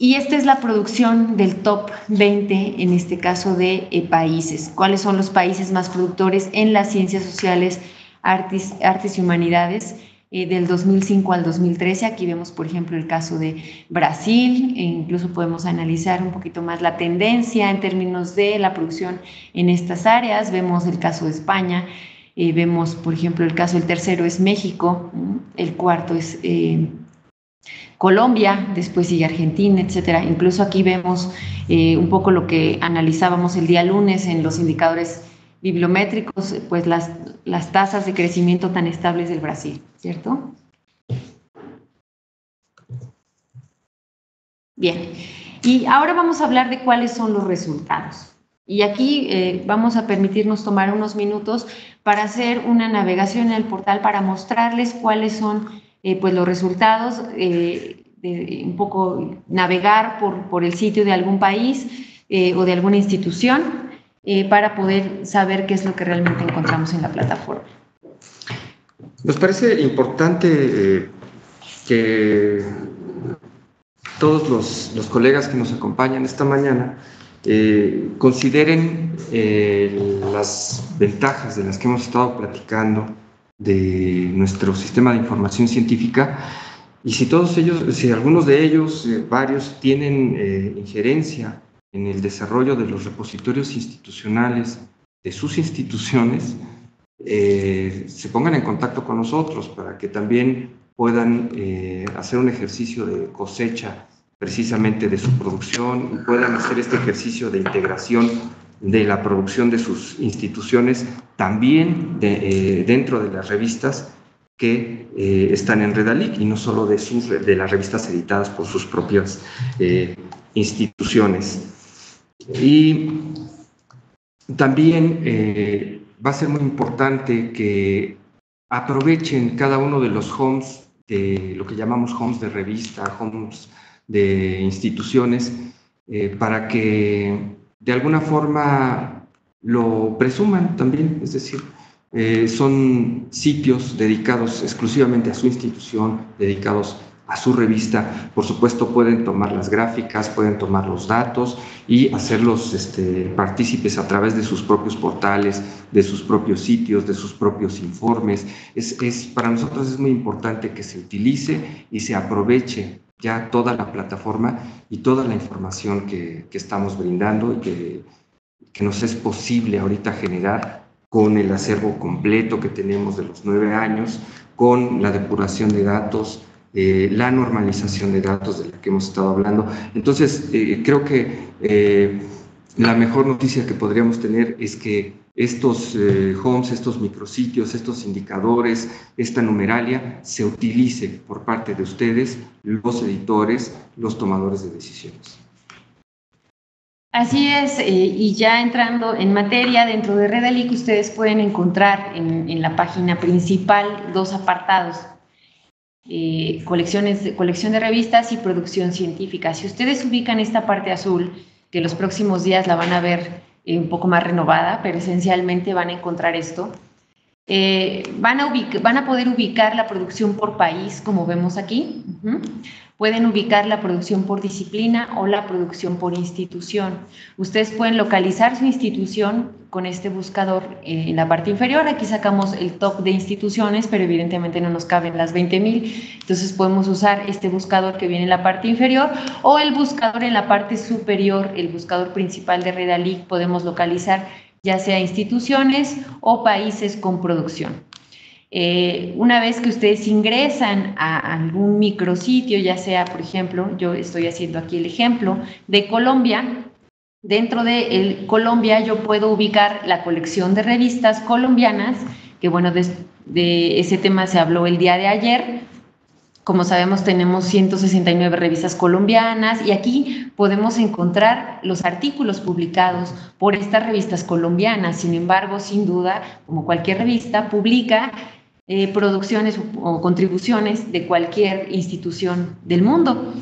Y esta es la producción del top 20, en este caso de países. ¿Cuáles son los países más productores en las ciencias sociales, artes y humanidades? Del 2005 al 2013, aquí vemos, por ejemplo, el caso de Brasil, e incluso podemos analizar un poquito más la tendencia en términos de la producción en estas áreas. Vemos el caso de España, vemos, por ejemplo, el tercero es México, el cuarto es Colombia, después sigue Argentina, etcétera. Incluso aquí vemos un poco lo que analizábamos el día lunes en los indicadores bibliométricos, pues las tasas de crecimiento tan estables del Brasil, ¿cierto? Bien, y ahora vamos a hablar de cuáles son los resultados. Y aquí vamos a permitirnos tomar unos minutos para hacer una navegación en el portal para mostrarles cuáles son pues los resultados, un poco navegar por el sitio de algún país o de alguna institución para poder saber qué es lo que realmente encontramos en la plataforma. Nos parece importante que todos los colegas que nos acompañan esta mañana consideren las ventajas de las que hemos estado platicando de nuestro sistema de información científica, y si algunos de ellos, varios, tienen injerencia en el desarrollo de los repositorios institucionales de sus instituciones, se pongan en contacto con nosotros para que también puedan hacer un ejercicio de cosecha precisamente de su producción y puedan hacer este ejercicio de integración de la producción de sus instituciones también dentro de las revistas que están en Redalic y no solo de las revistas editadas por sus propias instituciones. Y también va a ser muy importante que aprovechen cada uno de los homes de lo que llamamos homes de revista, homes de instituciones, para que de alguna forma lo presuman también, es decir, son sitios dedicados exclusivamente a su institución, dedicados a su revista. Por supuesto, pueden tomar las gráficas, pueden tomar los datos y hacerlos partícipes a través de sus propios portales, de sus propios sitios, de sus propios informes. Para nosotros es muy importante que se utilice y se aproveche ya toda la plataforma y toda la información que estamos brindando y que nos es posible ahorita generar con el acervo completo que tenemos de los 9 años, con la depuración de datos, la normalización de datos de la que hemos estado hablando. Entonces, creo que la mejor noticia que podríamos tener es que estos homes, estos micrositios, estos indicadores, esta numeralia se utilice por parte de ustedes, los editores, los tomadores de decisiones. Así es, y ya entrando en materia, dentro de Redalic ustedes pueden encontrar en la página principal 2 apartados, colección de revistas y producción científica. Si ustedes ubican esta parte azul, que los próximos días la van a ver un poco más renovada, pero esencialmente van a encontrar esto. Van a poder ubicar la producción por país, como vemos aquí. Pueden ubicar la producción por disciplina o la producción por institución. Ustedes pueden localizar su institución con este buscador en la parte inferior. Aquí sacamos el top de instituciones, pero evidentemente no nos caben las 20,000. Entonces podemos usar este buscador que viene en la parte inferior o el buscador en la parte superior, el buscador principal de Redalic. Podemos localizar ya sea instituciones o países con producción. Una vez que ustedes ingresan a algún micrositio, ya sea, por ejemplo, yo estoy haciendo aquí el ejemplo de Colombia. Dentro de Colombia yo puedo ubicar la colección de revistas colombianas, que bueno, de ese tema se habló el día de ayer. Como sabemos, tenemos 169 revistas colombianas y aquí podemos encontrar los artículos publicados por estas revistas colombianas. Sin embargo, sin duda, como cualquier revista, publica producciones o contribuciones de cualquier institución del mundo.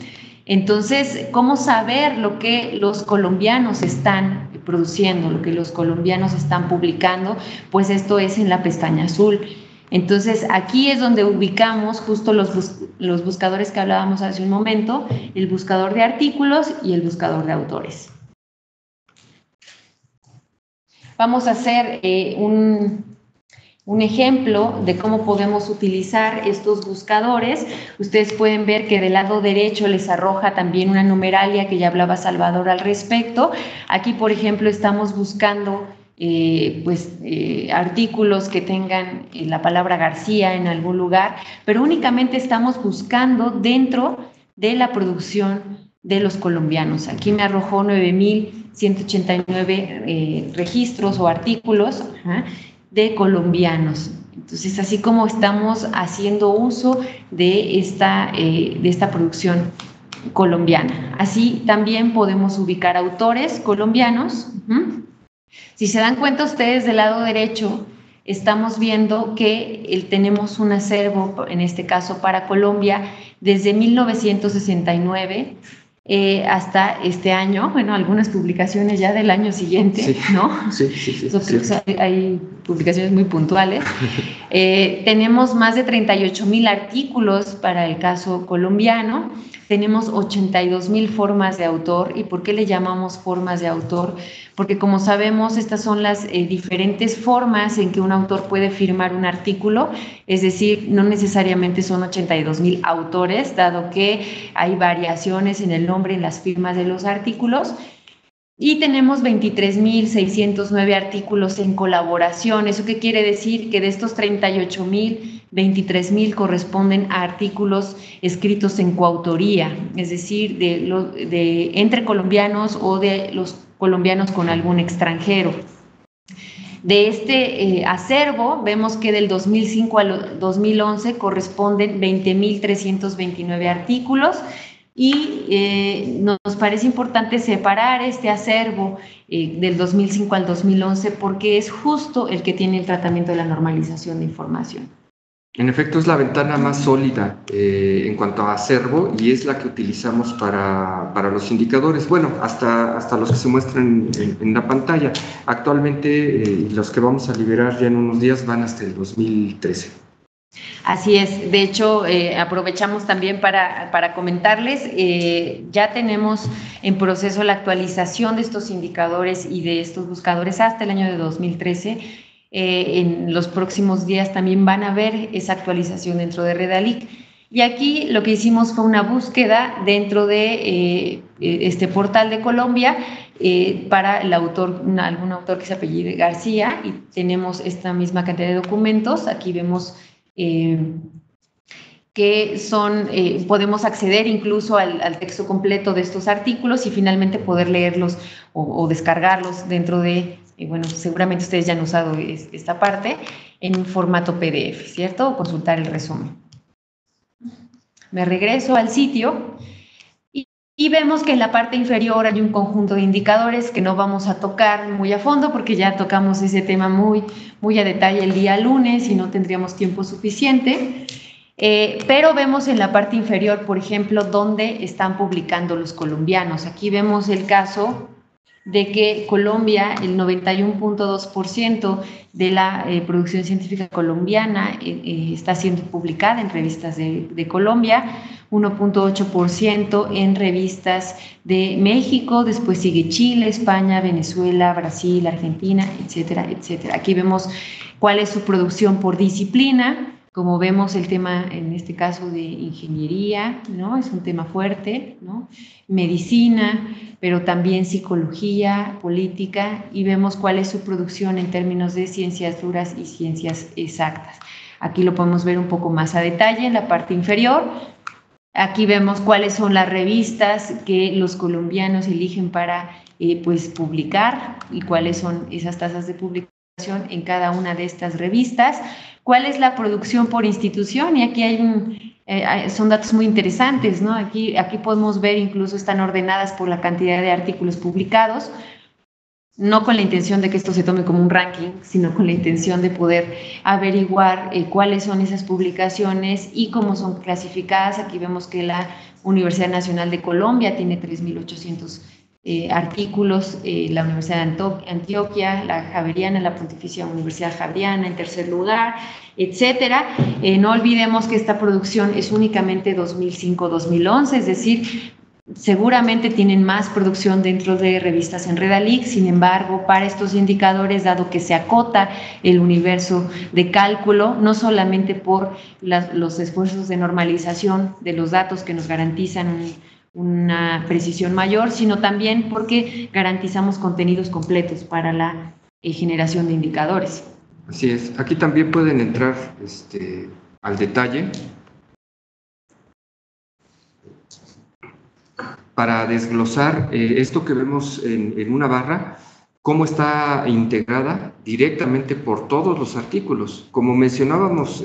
Entonces, ¿cómo saber lo que los colombianos están produciendo, lo que los colombianos están publicando? Pues esto es en la pestaña azul. Entonces, aquí es donde ubicamos justo los buscadores que hablábamos hace un momento, el buscador de artículos y el buscador de autores. Vamos a hacer un ejemplo de cómo podemos utilizar estos buscadores. Ustedes pueden ver que del lado derecho les arroja también una numeralia que ya hablaba Salvador al respecto. Aquí, por ejemplo, estamos buscando artículos que tengan la palabra García en algún lugar, pero únicamente estamos buscando dentro de la producción de los colombianos. Aquí me arrojó 9,189 registros o artículos de colombianos. Entonces, así como estamos haciendo uso de esta producción colombiana. Así también podemos ubicar autores colombianos. Si se dan cuenta ustedes, del lado derecho estamos viendo que tenemos un acervo, en este caso para Colombia, desde 1969 hasta este año. Bueno, algunas publicaciones ya del año siguiente, sí, ¿no? Sí. Hay publicaciones muy puntuales. Tenemos más de 38,000 artículos para el caso colombiano. Tenemos 82,000 formas de autor. ¿Y por qué le llamamos formas de autor? Porque, como sabemos, estas son las diferentes formas en que un autor puede firmar un artículo, es decir, no necesariamente son 82,000 autores, dado que hay variaciones en el nombre, en las firmas de los artículos. Y tenemos 23,609 artículos en colaboración. ¿Eso qué quiere decir? Que de estos 38,000, 23,000 corresponden a artículos escritos en coautoría, es decir, entre colombianos o de los colombianos con algún extranjero. De este acervo, vemos que del 2005 al 2011 corresponden 20,329 artículos. Y nos parece importante separar este acervo del 2005 al 2011 porque es justo el que tiene el tratamiento de la normalización de información. En efecto, es la ventana más sólida en cuanto a acervo y es la que utilizamos para los indicadores, bueno, hasta los que se muestran en la pantalla. Actualmente, los que vamos a liberar ya en unos días van hasta el 2013. Así es, de hecho, aprovechamos también para comentarles, ya tenemos en proceso la actualización de estos indicadores y de estos buscadores hasta el año de 2013. En los próximos días también van a ver esa actualización dentro de Redalic. Y aquí lo que hicimos fue una búsqueda dentro de este portal de Colombia para el autor, algún autor que se apellide García, y tenemos esta misma cantidad de documentos. Aquí vemos que son, podemos acceder incluso al texto completo de estos artículos y finalmente poder leerlos o descargarlos dentro de, bueno, seguramente ustedes ya han usado esta parte, en formato PDF, ¿cierto? O consultar el resumen. Me regreso al sitio y vemos que en la parte inferior hay un conjunto de indicadores que no vamos a tocar muy a fondo porque ya tocamos ese tema muy a detalle el día lunes y no tendríamos tiempo suficiente. Pero vemos en la parte inferior, por ejemplo, dónde están publicando los colombianos. Aquí vemos el caso de que Colombia, el 91.2% de la producción científica colombiana está siendo publicada en revistas de Colombia, 1.8% en revistas de México, después sigue Chile, España, Venezuela, Brasil, Argentina, etcétera, etcétera. Aquí vemos cuál es su producción por disciplina. Como vemos, el tema en este caso de ingeniería, ¿no? Es un tema fuerte, ¿no? Medicina, pero también psicología, política, y vemos cuál es su producción en términos de ciencias duras y ciencias exactas. Aquí lo podemos ver un poco más a detalle en la parte inferior. Aquí vemos cuáles son las revistas que los colombianos eligen para pues, publicar y cuáles son esas tasas de publicación en cada una de estas revistas. ¿Cuál es la producción por institución? Y aquí hay son datos muy interesantes, ¿no? Aquí podemos ver, incluso están ordenadas por la cantidad de artículos publicados, no con la intención de que esto se tome como un ranking, sino con la intención de poder averiguar cuáles son esas publicaciones y cómo son clasificadas. Aquí vemos que la Universidad Nacional de Colombia tiene 3.800 artículos, la Universidad de Antioquia, la Javeriana, la Pontificia Universidad Javeriana en tercer lugar, etcétera. No olvidemos que esta producción es únicamente 2005-2011, es decir, seguramente tienen más producción dentro de revistas en Redalic. Sin embargo, para estos indicadores, dado que se acota el universo de cálculo, no solamente por los esfuerzos de normalización de los datos que nos garantizan una precisión mayor, sino también porque garantizamos contenidos completos para la generación de indicadores. Así es. Aquí también pueden entrar al detalle para desglosar esto que vemos en una barra, cómo está integrada directamente por todos los artículos. Como mencionábamos,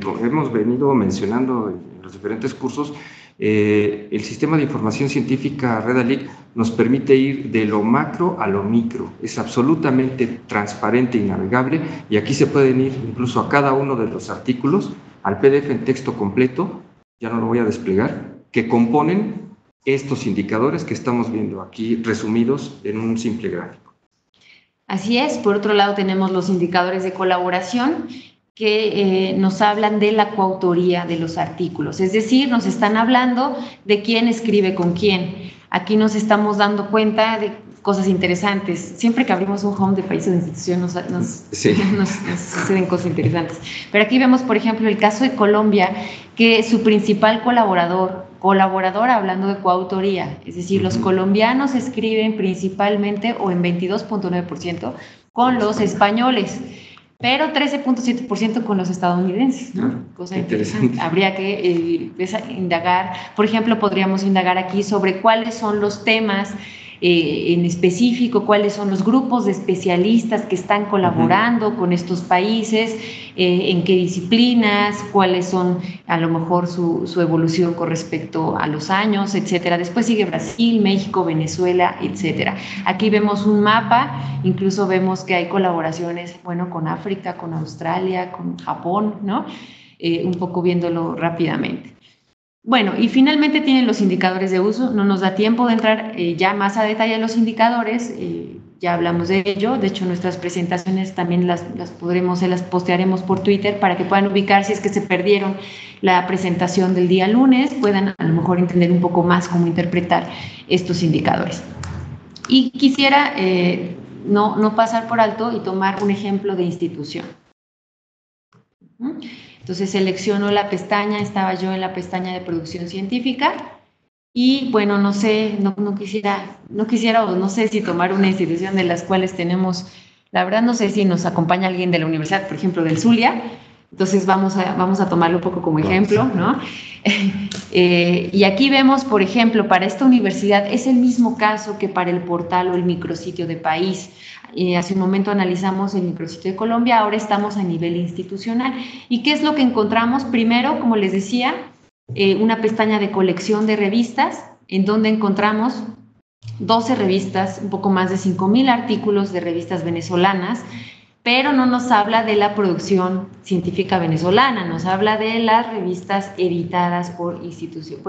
como hemos venido mencionando en los diferentes cursos, el sistema de información científica Redalic nos permite ir de lo macro a lo micro. Es absolutamente transparente y navegable, y aquí se pueden ir incluso a cada uno de los artículos, al PDF en texto completo, ya no lo voy a desplegar, que componen estos indicadores que estamos viendo aquí resumidos en un simple gráfico. Así es. Por otro lado, tenemos los indicadores de colaboración que nos hablan de la coautoría de los artículos, es decir, nos están hablando de quién escribe con quién. Aquí nos estamos dando cuenta de cosas interesantes. Siempre que abrimos un home de país o de institución nos suceden cosas interesantes. Pero aquí vemos, por ejemplo, el caso de Colombia, que su principal colaborador, hablando de coautoría, es decir, los colombianos escriben principalmente o en 22.9% con los españoles, pero 13.7% con los estadounidenses, ¿no? Cosa interesante. Habría que indagar, por ejemplo, podríamos indagar aquí sobre cuáles son los temas en específico, cuáles son los grupos de especialistas que están colaborando con estos países, en qué disciplinas, cuáles son a lo mejor su evolución con respecto a los años, etcétera. Después sigue Brasil, México, Venezuela, etcétera. Aquí vemos un mapa, incluso vemos que hay colaboraciones, bueno, con África, con Australia, con Japón, ¿no? un poco viéndolo rápidamente. Bueno, y finalmente tienen los indicadores de uso. No nos da tiempo de entrar ya más a detalle en los indicadores, ya hablamos de ello. De hecho, nuestras presentaciones también las postearemos por Twitter para que puedan ubicar si es que se perdieron la presentación del día lunes, puedan a lo mejor entender un poco más cómo interpretar estos indicadores. Y quisiera no pasar por alto y tomar un ejemplo de institución. Entonces selecciono la pestaña, estaba yo en la pestaña de producción científica y bueno, no quisiera o no sé si tomar una institución de las cuales tenemos, la verdad no sé si nos acompaña alguien de la universidad, por ejemplo del Zulia, entonces vamos a tomarlo un poco como ejemplo, ¿no? Y aquí vemos, por ejemplo, para esta universidad es el mismo caso que para el portal o el micrositio de país. Hace un momento analizamos el micrositio de Colombia, ahora estamos a nivel institucional. ¿Y qué es lo que encontramos? Primero, como les decía, una pestaña de colección de revistas, en donde encontramos 12 revistas, un poco más de 5,000 artículos de revistas venezolanas, pero no nos habla de la producción científica venezolana, nos habla de las revistas editadas por institución.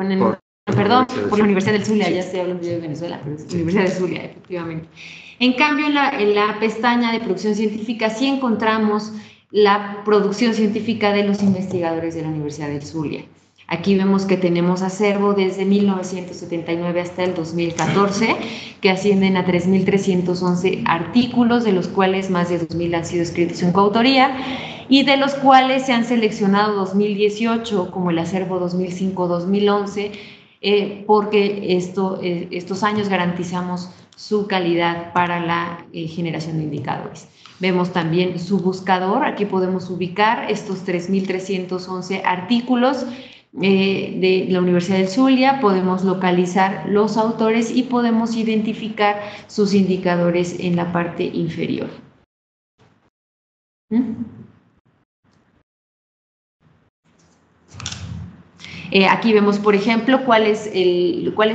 Perdón, por la Universidad del Zulia, ya estoy hablando de Venezuela, pero es la Universidad del Zulia, efectivamente. En cambio, en la pestaña de producción científica sí encontramos la producción científica de los investigadores de la Universidad del Zulia. Aquí vemos que tenemos acervo desde 1979 hasta el 2014, que ascienden a 3.311 artículos, de los cuales más de 2.000 han sido escritos en coautoría, y de los cuales se han seleccionado 2018 como el acervo 2005-2011, porque estos años garantizamos su calidad para la generación de indicadores. Vemos también su buscador, aquí podemos ubicar estos 3.311 artículos de la Universidad del Zulia, podemos localizar los autores y podemos identificar sus indicadores en la parte inferior. Aquí vemos, por ejemplo, cuáles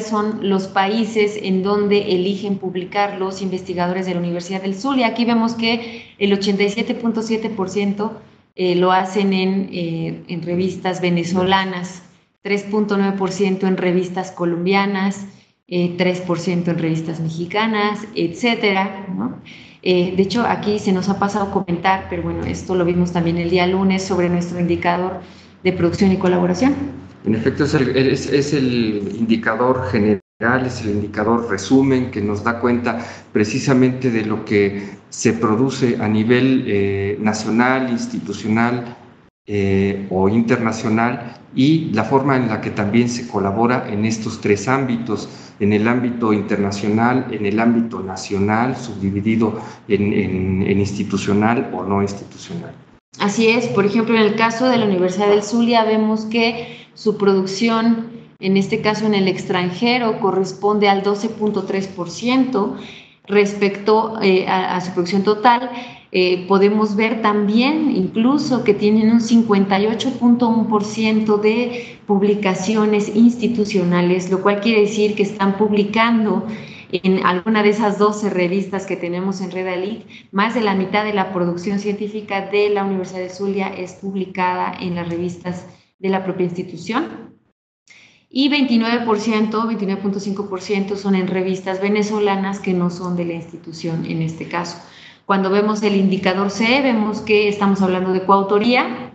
son los países en donde eligen publicar los investigadores de la Universidad del Zulia. Aquí vemos que el 87.7% lo hacen en revistas venezolanas, 3.9% en revistas colombianas, 3% en revistas mexicanas, etcétera, ¿no? De hecho, aquí se nos ha pasado a comentar, pero bueno, esto lo vimos también el día lunes sobre nuestro indicador de producción y colaboración. En efecto, es el indicador general, es el indicador resumen que nos da cuenta precisamente de lo que se produce a nivel nacional, institucional o internacional, y la forma en la que también se colabora en estos tres ámbitos, en el ámbito internacional, en el ámbito nacional, subdividido en institucional o no institucional. Así es, por ejemplo, en el caso de la Universidad del Zulia vemos que su producción, en este caso en el extranjero, corresponde al 12.3% respecto a su producción total. Podemos ver también incluso que tienen un 58.1% de publicaciones institucionales, lo cual quiere decir que están publicando en alguna de esas 12 revistas que tenemos en Redalic. Más de la mitad de la producción científica de la Universidad de Zulia es publicada en las revistas de la propia institución. Y 29.5% son en revistas venezolanas que no son de la institución en este caso. Cuando vemos el indicador C, vemos que estamos hablando de coautoría,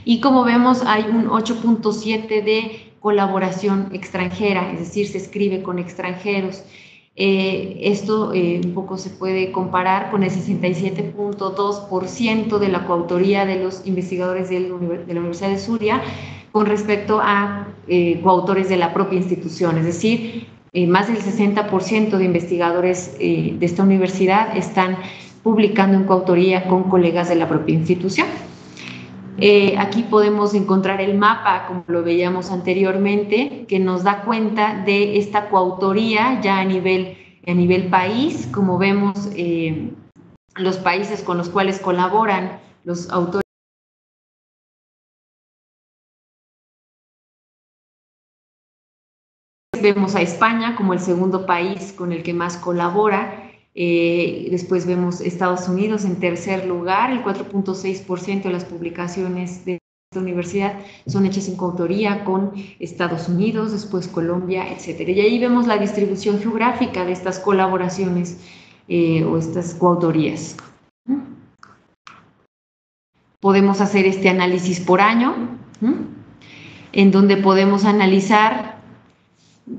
y como vemos hay un 8.7 de colaboración extranjera, es decir, se escribe con extranjeros. Esto un poco se puede comparar con el 67.2% de la coautoría de los investigadores de la Universidad de Zulia con respecto a coautores de la propia institución, es decir, más del 60% de investigadores de esta universidad están publicando en coautoría con colegas de la propia institución. Aquí podemos encontrar el mapa, como lo veíamos anteriormente, que nos da cuenta de esta coautoría ya a nivel país. Como vemos, los países con los cuales colaboran los autores. Vemos a España como el segundo país con el que más colabora. Después vemos Estados Unidos en tercer lugar, el 4.6% de las publicaciones de universidad son hechas en coautoría con Estados Unidos, después Colombia, etcétera. Y ahí vemos la distribución geográfica de estas colaboraciones o estas coautorías. Podemos hacer este análisis por año, en donde podemos analizar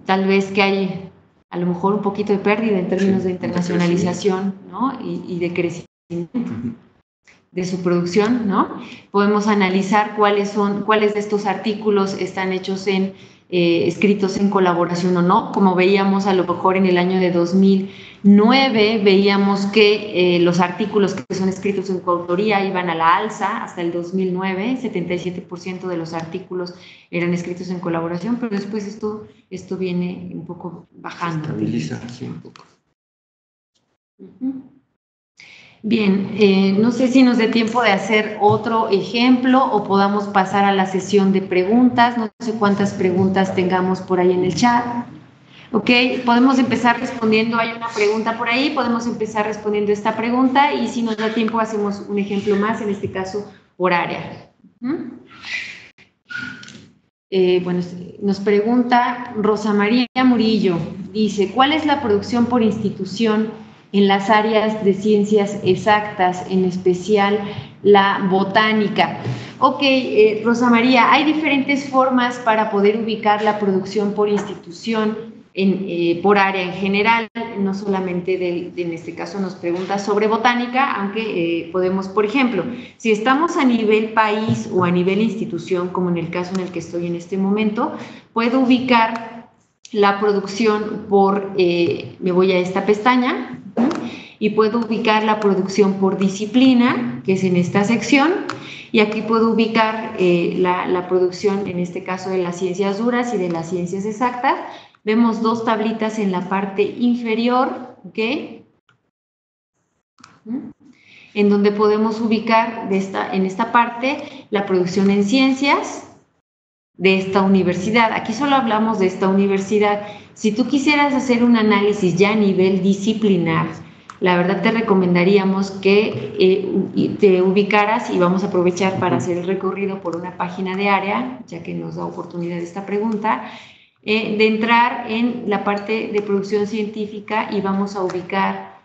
tal vez que hay a lo mejor un poquito de pérdida en términos de internacionalización, ¿no? y de crecimiento de su producción, ¿no? Podemos analizar cuáles de estos artículos están hechos escritos en colaboración o no. Como veíamos a lo mejor en el año de 2009, veíamos que los artículos que son escritos en coautoría iban a la alza hasta el 2009, 77% de los artículos eran escritos en colaboración, pero después esto viene un poco bajando. Se estabiliza así un poco. Bien, no sé si nos dé tiempo de hacer otro ejemplo o podamos pasar a la sesión de preguntas. No sé cuántas preguntas tengamos por ahí en el chat. Ok, podemos empezar respondiendo. Hay una pregunta por ahí, podemos empezar respondiendo esta pregunta y si nos da tiempo hacemos un ejemplo más, en este caso por área. Bueno, nos pregunta Rosa María Murillo, dice, ¿cuál es la producción por institución en las áreas de ciencias exactas, en especial la botánica? Ok, Rosa María, hay diferentes formas para poder ubicar la producción por institución, por área en general, no solamente en este caso nos pregunta sobre botánica, aunque podemos, por ejemplo, si estamos a nivel país o a nivel institución, como en el caso en el que estoy en este momento, puedo ubicar la producción me voy a esta pestaña, y puedo ubicar la producción por disciplina, que es en esta sección, y aquí puedo ubicar la producción, en este caso de las ciencias duras y de las ciencias exactas. Vemos dos tablitas en la parte inferior, ¿ok? En donde podemos ubicar en esta parte la producción en ciencias de esta universidad. Aquí solo hablamos de esta universidad. Si tú quisieras hacer un análisis ya a nivel disciplinar, la verdad te recomendaríamos que te ubicaras, y vamos a aprovechar para hacer el recorrido por una página de área, ya que nos da oportunidad esta pregunta, de entrar en la parte de producción científica y vamos a ubicar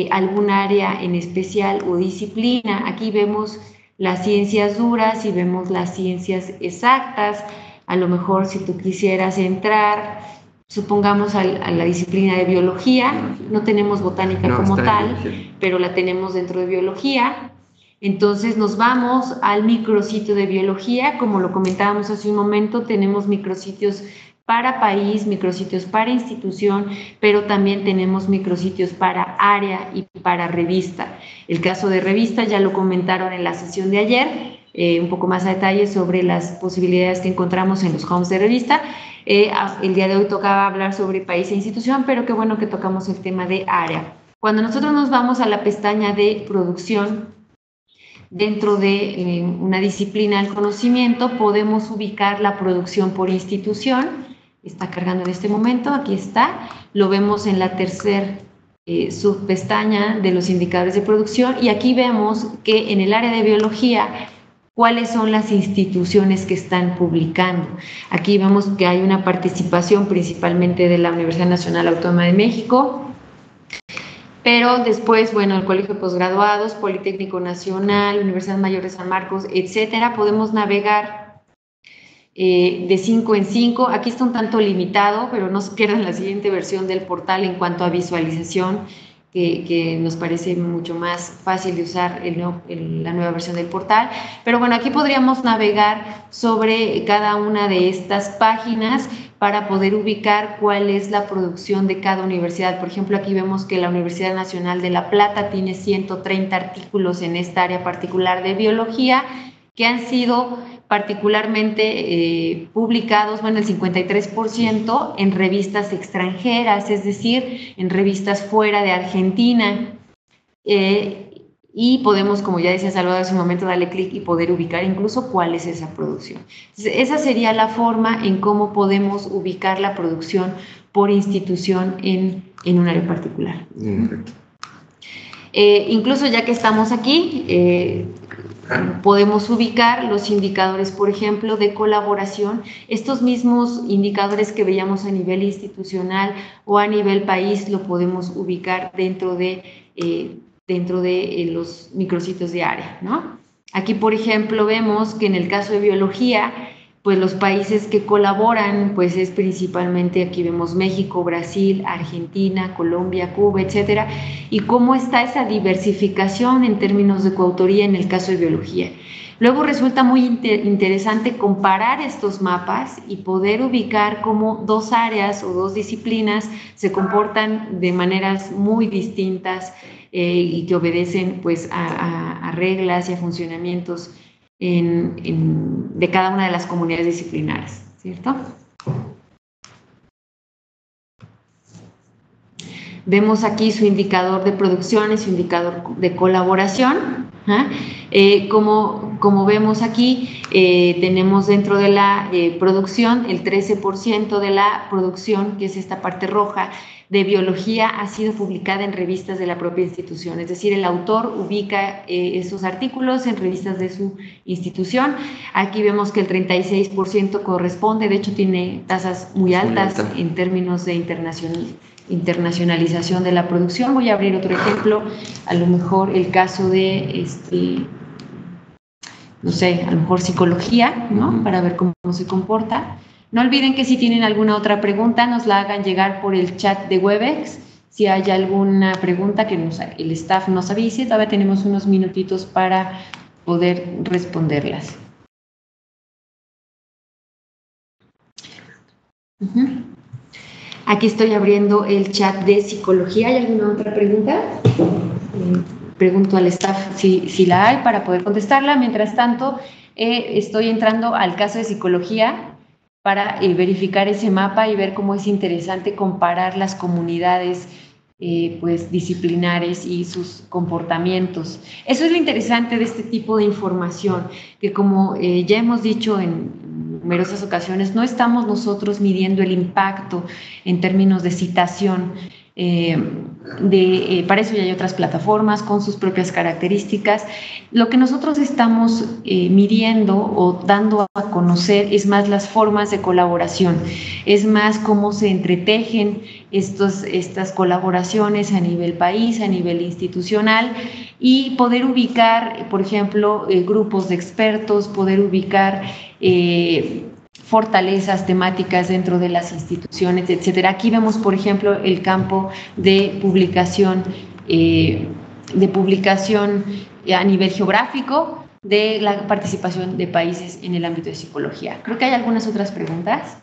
algún área en especial o disciplina. Aquí vemos las ciencias duras y vemos las ciencias exactas. A lo mejor si tú quisieras entrar, supongamos a la disciplina de biología, no tenemos botánica como tal, pero la tenemos dentro de biología. Entonces nos vamos al micrositio de biología. Como lo comentábamos hace un momento, tenemos micrositios para país, micrositios para institución, pero también tenemos micrositios para área y para revista. El caso de revista ya lo comentaron en la sesión de ayer, un poco más a detalle sobre las posibilidades que encontramos en los homes de revista. El día de hoy tocaba hablar sobre país e institución, pero qué bueno que tocamos el tema de área. Cuando nosotros nos vamos a la pestaña de producción, dentro de una disciplina del conocimiento, podemos ubicar la producción por institución. Está cargando en este momento, aquí está. Lo vemos en la tercera subpestaña de los indicadores de producción y aquí vemos que en el área de biología, ¿cuáles son las instituciones que están publicando? Aquí vemos que hay una participación principalmente de la Universidad Nacional Autónoma de México, pero después, bueno, el Colegio de Posgraduados, Politécnico Nacional, Universidad Mayor de San Marcos, etcétera. Podemos navegar de 5 en 5. Aquí está un tanto limitado, pero no se pierdan la siguiente versión del portal en cuanto a visualización, que nos parece mucho más fácil de usar la nueva versión del portal. Pero bueno, aquí podríamos navegar sobre cada una de estas páginas para poder ubicar cuál es la producción de cada universidad. Por ejemplo, aquí vemos que la Universidad Nacional de La Plata tiene 130 artículos en esta área particular de biología que han sido particularmente publicados, bueno, el 53% en revistas extranjeras, es decir, en revistas fuera de Argentina. Y podemos, como ya decía Salvador hace un momento, darle clic y poder ubicar incluso cuál es esa producción. Entonces, esa sería la forma en cómo podemos ubicar la producción por institución en un área particular. Incluso ya que estamos aquí, podemos ubicar los indicadores, por ejemplo, de colaboración. Estos mismos indicadores que veíamos a nivel institucional o a nivel país lo podemos ubicar dentro de los micrositios de área, ¿no? Aquí, por ejemplo, vemos que en el caso de biología, pues los países que colaboran, pues es principalmente, aquí vemos México, Brasil, Argentina, Colombia, Cuba, etcétera, y cómo está esa diversificación en términos de coautoría en el caso de biología. Luego resulta muy interesante comparar estos mapas y poder ubicar cómo dos áreas o dos disciplinas se comportan de maneras muy distintas y que obedecen pues a reglas y a funcionamientos de cada una de las comunidades disciplinares, ¿cierto? Vemos aquí su indicador de producción y su indicador de colaboración. Como vemos aquí, tenemos dentro de la producción el 13% de la producción, que es esta parte roja, de biología ha sido publicada en revistas de la propia institución, es decir, el autor ubica esos artículos en revistas de su institución. Aquí vemos que el 36% corresponde, de hecho tiene tasas muy altas en términos de internacionalización de la producción. Voy a abrir otro ejemplo, a lo mejor el caso de, no sé, a lo mejor psicología, ¿no? Para ver cómo se comporta. No olviden que si tienen alguna otra pregunta, nos la hagan llegar por el chat de Webex. Si hay alguna pregunta que el staff nos avise, todavía tenemos unos minutitos para poder responderlas. Aquí estoy abriendo el chat de psicología. ¿Hay alguna otra pregunta? Pregunto al staff si la hay para poder contestarla. Mientras tanto, estoy entrando al caso de psicología para verificar ese mapa y ver cómo es interesante comparar las comunidades pues disciplinares y sus comportamientos. Eso es lo interesante de este tipo de información, que como ya hemos dicho en numerosas ocasiones, no estamos nosotros midiendo el impacto en términos de citación. Para eso ya hay otras plataformas con sus propias características. Lo que nosotros estamos midiendo o dando a conocer es más las formas de colaboración, es más cómo se entretejen estas colaboraciones a nivel país, a nivel institucional, y poder ubicar, por ejemplo, grupos de expertos, poder ubicar fortalezas temáticas dentro de las instituciones, etcétera. Aquí vemos, por ejemplo, el campo de publicación a nivel geográfico de la participación de países en el ámbito de psicología. Creo que hay algunas otras preguntas.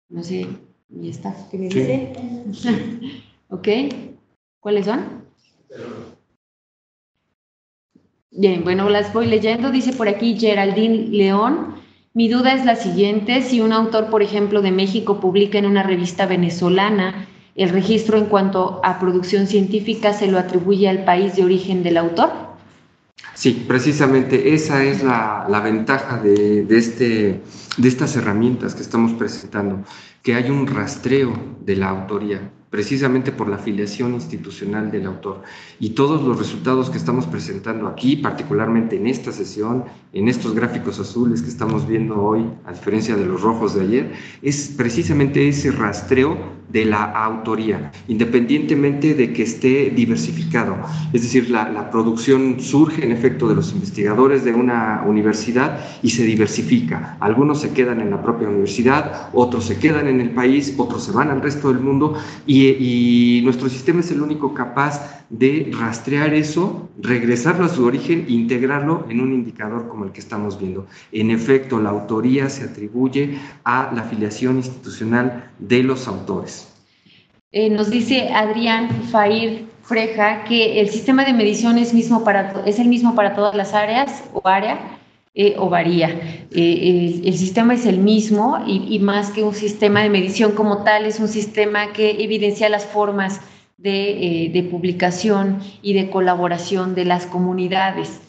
No sé, ¿y está? ¿Qué me dice? Sí. ¿Ok? ¿Cuáles son? Bien, bueno, las voy leyendo. Dice por aquí Geraldine León: mi duda es la siguiente: si un autor, por ejemplo, de México publica en una revista venezolana, ¿el registro en cuanto a producción científica se lo atribuye al país de origen del autor? Sí, precisamente esa es la ventaja de estas herramientas que estamos presentando, que hay un rastreo de la autoría, precisamente por la afiliación institucional del autor. Y todos los resultados que estamos presentando aquí, particularmente en esta sesión, en estos gráficos azules que estamos viendo hoy, a diferencia de los rojos de ayer, es precisamente ese rastreo de la autoría, independientemente de que esté diversificado. Es decir, la producción surge en efecto de los investigadores de una universidad y se diversifica. Algunos se quedan en la propia universidad, otros se quedan en el país, otros se van al resto del mundo, y nuestro sistema es el único capaz de rastrear eso, regresarlo a su origen e integrarlo en un indicador como el que estamos viendo. En efecto, la autoría se atribuye a la afiliación institucional de los autores. Nos dice Adrián Fair Freja que el sistema de medición es el mismo para todas las áreas o varía. El sistema es el mismo y más que un sistema de medición como tal, es un sistema que evidencia las formas de publicación y de colaboración de las comunidades.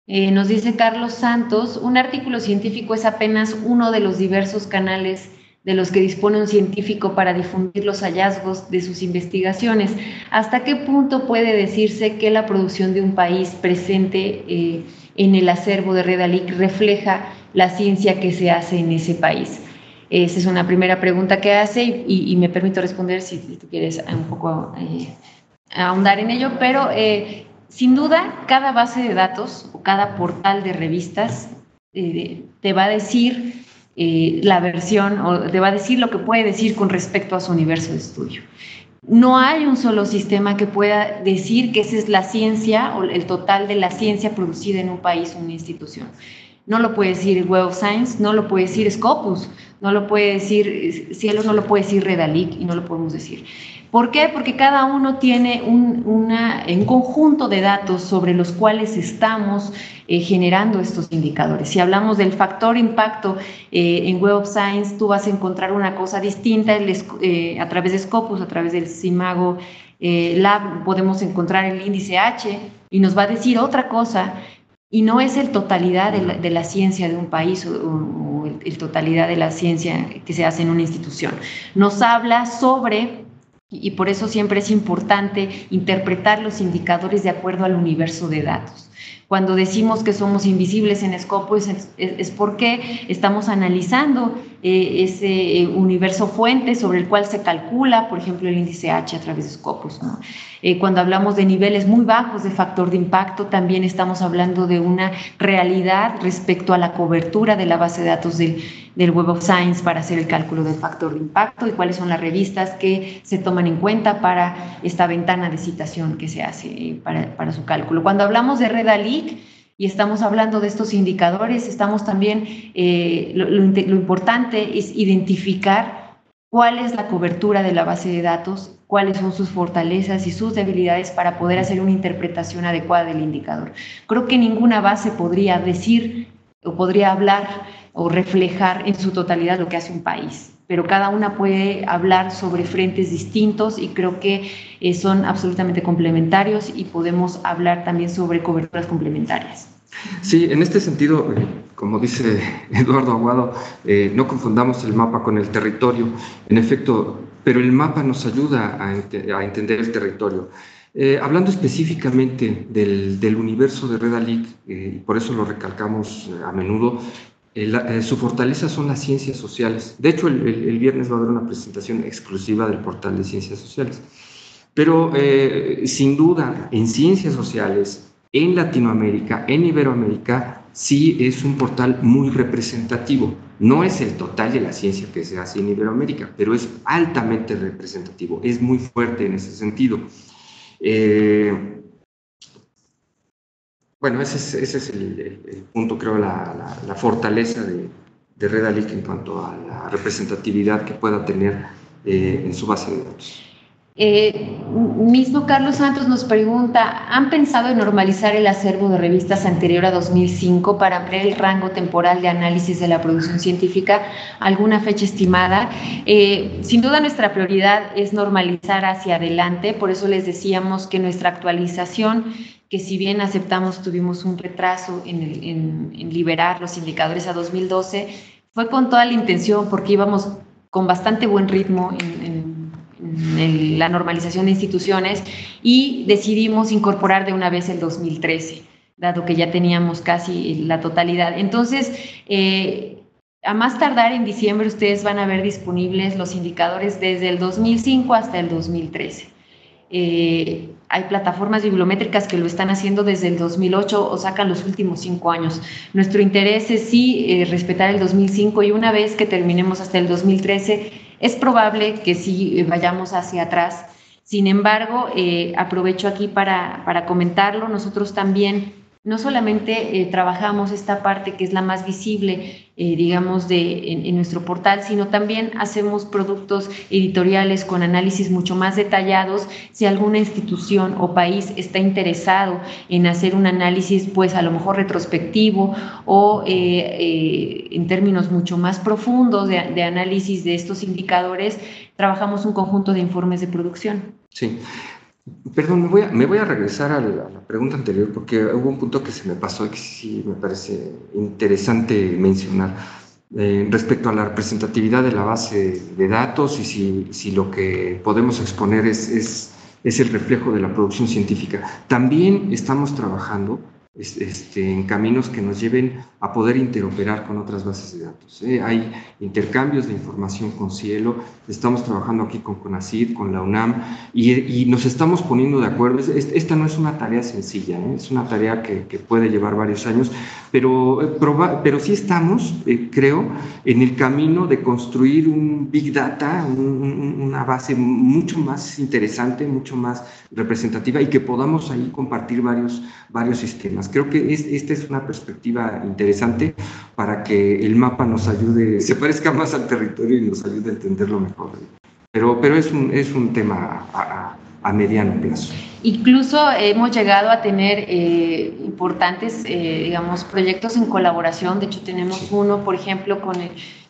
Nos dice Carlos Santos: un artículo científico es apenas uno de los diversos canales de los que dispone un científico para difundir los hallazgos de sus investigaciones. ¿Hasta qué punto puede decirse que la producción de un país presente en el acervo de Redalic refleja la ciencia que se hace en ese país. Esa es una primera pregunta que hace y me permito responder si tú quieres un poco ahondar en ello, pero sin duda cada base de datos o cada portal de revistas te va a decir la versión o te va a decir lo que puede decir con respecto a su universo de estudio. No hay un solo sistema que pueda decir que esa es la ciencia o el total de la ciencia producida en un país o una institución. No lo puede decir Web of Science, no lo puede decir Scopus, no lo puede decir Cielo, no lo puede decir Redalic y no lo podemos decir. ¿Por qué? Porque cada uno tiene un conjunto de datos sobre los cuales estamos generando estos indicadores. Si hablamos del factor impacto en Web of Science, tú vas a encontrar una cosa distinta a través de Scopus, a través del CIMAGO Lab, podemos encontrar el índice H y nos va a decir otra cosa. Y no es el totalidad de la ciencia de un país o el totalidad de la ciencia que se hace en una institución. Nos habla sobre, y por eso siempre es importante interpretar los indicadores de acuerdo al universo de datos. Cuando decimos que somos invisibles en Scopus es porque estamos analizando ese universo fuente sobre el cual se calcula, por ejemplo, el índice H a través de Scopus, ¿no? Cuando hablamos de niveles muy bajos de factor de impacto, también estamos hablando de una realidad respecto a la cobertura de la base de datos del Web of Science para hacer el cálculo del factor de impacto y cuáles son las revistas que se toman en cuenta para esta ventana de citación que se hace para su cálculo. Cuando hablamos de Redalic y estamos hablando de estos indicadores, estamos también, lo importante es identificar cuál es la cobertura de la base de datos, cuáles son sus fortalezas y sus debilidades para poder hacer una interpretación adecuada del indicador. Creo que ninguna base podría decir o podría hablar o reflejar en su totalidad lo que hace un país, pero cada una puede hablar sobre frentes distintos y creo que son absolutamente complementarios y podemos hablar también sobre coberturas complementarias. Sí, en este sentido, como dice Eduardo Aguado, no confundamos el mapa con el territorio, en efecto, pero el mapa nos ayuda a entender el territorio. Hablando específicamente del universo de Redalic, y por eso lo recalcamos a menudo, su fortaleza son las ciencias sociales. De hecho, el viernes va a haber una presentación exclusiva del portal de ciencias sociales. Pero sin duda, en ciencias sociales, en Latinoamérica, en Iberoamérica, sí es un portal muy representativo. No es el total de la ciencia que se hace en Iberoamérica, pero es altamente representativo, es muy fuerte en ese sentido. Bueno, ese es el punto, creo, la fortaleza de Redalic en cuanto a la representatividad que pueda tener en su base de datos. Mismo Carlos Santos nos pregunta, ¿han pensado en normalizar el acervo de revistas anterior a 2005 para ampliar el rango temporal de análisis de la producción científica? ¿Alguna fecha estimada? Sin duda nuestra prioridad es normalizar hacia adelante, por eso les decíamos que nuestra actualización, que si bien aceptamos tuvimos un retraso en liberar los indicadores a 2012, fue con toda la intención porque íbamos con bastante buen ritmo en la normalización de instituciones y decidimos incorporar de una vez el 2013, dado que ya teníamos casi la totalidad. Entonces, a más tardar en diciembre ustedes van a ver disponibles los indicadores desde el 2005 hasta el 2013. Hay plataformas bibliométricas que lo están haciendo desde el 2008 o sacan los últimos 5 años. Nuestro interés es sí respetar el 2005 y una vez que terminemos hasta el 2013, es probable que sí vayamos hacia atrás. Sin embargo, aprovecho aquí para comentarlo. Nosotros también no solamente trabajamos esta parte que es la más visible, digamos, en nuestro portal, sino también hacemos productos editoriales con análisis mucho más detallados. Si alguna institución o país está interesado en hacer un análisis, pues a lo mejor retrospectivo o en términos mucho más profundos de análisis de estos indicadores, trabajamos un conjunto de informes de producción. Sí. Perdón, me voy a regresar a la pregunta anterior porque hubo un punto que se me pasó y que sí me parece interesante mencionar respecto a la representatividad de la base de datos y si lo que podemos exponer es el reflejo de la producción científica. También estamos trabajando en caminos que nos lleven a poder interoperar con otras bases de datos. Hay intercambios de información con Cielo, estamos trabajando aquí con CONACYT, con la UNAM, y nos estamos poniendo de acuerdo. Esta no es una tarea sencilla, es una tarea que puede llevar varios años, pero sí estamos, creo, en el camino de construir un Big Data, una base mucho más interesante, mucho más representativa, y que podamos ahí compartir varios sistemas. Creo que esta es una perspectiva interesante para que el mapa nos ayude, se parezca más al territorio y nos ayude a entenderlo mejor. Pero es un tema a mediano plazo. Incluso hemos llegado a tener importantes, digamos, proyectos en colaboración. De hecho, tenemos uno, por ejemplo,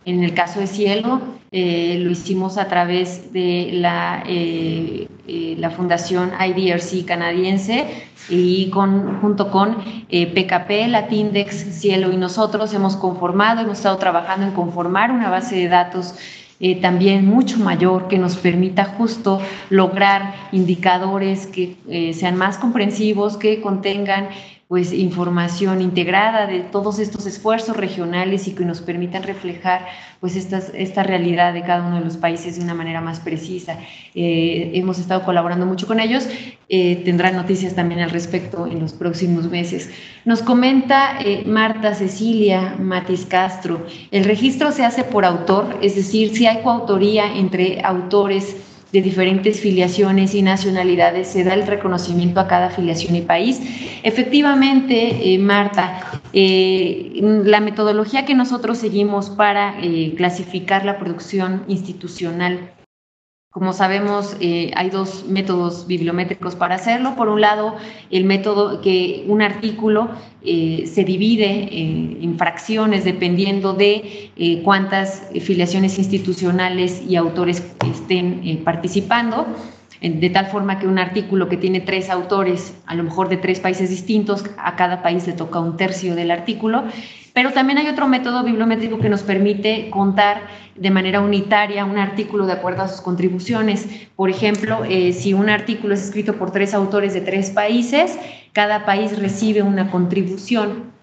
en el caso de Cielo, lo hicimos a través de la Fundación IDRC canadiense, y junto con PKP, Latindex, Cielo y nosotros hemos estado trabajando en conformar una base de datos también mucho mayor, que nos permita justo lograr indicadores que sean más comprensivos, que contengan pues información integrada de todos estos esfuerzos regionales y que nos permitan reflejar pues esta realidad de cada uno de los países de una manera más precisa. Hemos estado colaborando mucho con ellos, tendrán noticias también al respecto en los próximos meses. Nos comenta Marta Cecilia Matiz Castro, el registro se hace por autor, es decir, si hay coautoría entre autores de diferentes filiaciones y nacionalidades, se da el reconocimiento a cada filiación y país. Efectivamente, Marta, la metodología que nosotros seguimos para clasificar la producción institucional, como sabemos, hay dos métodos bibliométricos para hacerlo. Por un lado, el método que un artículo se divide en fracciones dependiendo de cuántas filiaciones institucionales y autores estén participando, de tal forma que un artículo que tiene 3 autores, a lo mejor de 3 países distintos, a cada país le toca 1/3 del artículo. Pero también hay otro método bibliométrico que nos permite contar de manera unitaria un artículo de acuerdo a sus contribuciones. Por ejemplo, si un artículo es escrito por 3 autores de 3 países, cada país recibe una contribución.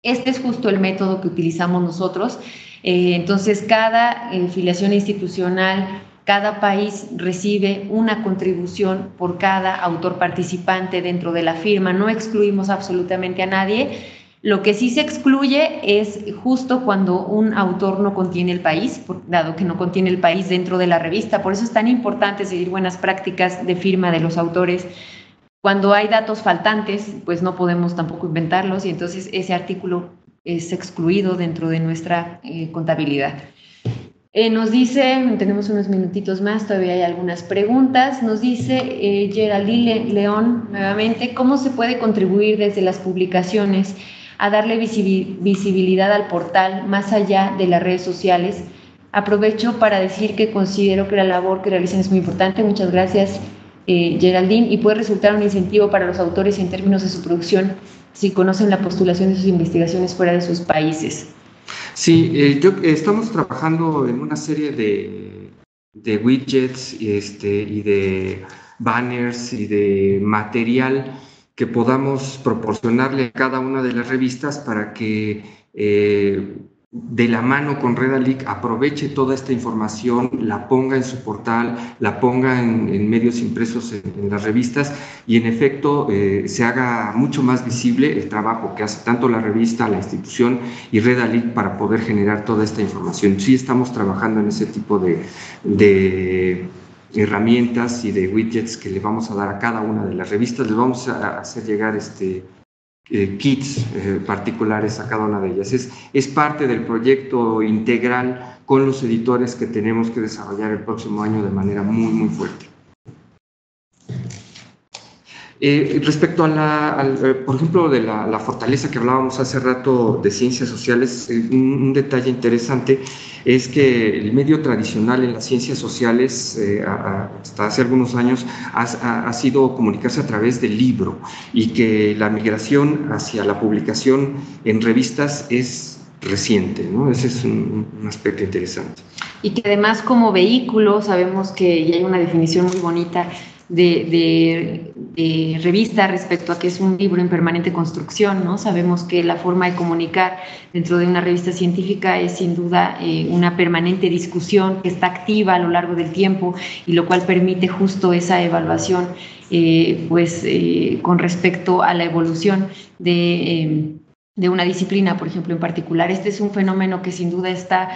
Este es justo el método que utilizamos nosotros. Entonces, cada filiación institucional, cada país recibe una contribución por cada autor participante dentro de la firma. No excluimos absolutamente a nadie. Lo que sí se excluye es justo cuando un autor no contiene el país, dado que no contiene el país dentro de la revista. Por eso es tan importante seguir buenas prácticas de firma de los autores. Cuando hay datos faltantes, pues no podemos tampoco inventarlos, y entonces ese artículo es excluido dentro de nuestra contabilidad. Nos dice, tenemos unos minutitos más, todavía hay algunas preguntas. Nos dice Geraldine León nuevamente, ¿cómo se puede contribuir desde las publicaciones a darle visibilidad al portal más allá de las redes sociales? Aprovecho para decir que considero que la labor que realizan es muy importante. Muchas gracias, Geraldine, y puede resultar un incentivo para los autores en términos de su producción si conocen la postulación de sus investigaciones fuera de sus países. Sí, estamos trabajando en una serie de widgets y de banners y de material que podamos proporcionarle a cada una de las revistas para que de la mano con Redalic aproveche toda esta información, la ponga en su portal, la ponga en medios impresos en las revistas, y en efecto se haga mucho más visible el trabajo que hace tanto la revista, la institución y Redalic para poder generar toda esta información. Sí estamos trabajando en ese tipo de herramientas y de widgets que le vamos a dar a cada una de las revistas. Les vamos a hacer llegar kits particulares a cada una de ellas. Es parte del proyecto integral con los editores que tenemos que desarrollar el próximo año de manera muy, muy fuerte. Respecto por ejemplo, de la fortaleza que hablábamos hace rato de ciencias sociales, un detalle interesante es que el medio tradicional en las ciencias sociales, hasta hace algunos años, ha sido comunicarse a través del libro, y que la migración hacia la publicación en revistas es reciente, ¿no? Ese es un aspecto interesante. Y que además, como vehículo, sabemos que ya hay una definición muy bonita de revista respecto a que es un libro en permanente construcción, ¿no? Sabemos que la forma de comunicar dentro de una revista científica es sin duda una permanente discusión que está activa a lo largo del tiempo y lo cual permite justo esa evaluación con respecto a la evolución de una disciplina, por ejemplo, en particular. Este es un fenómeno que sin duda está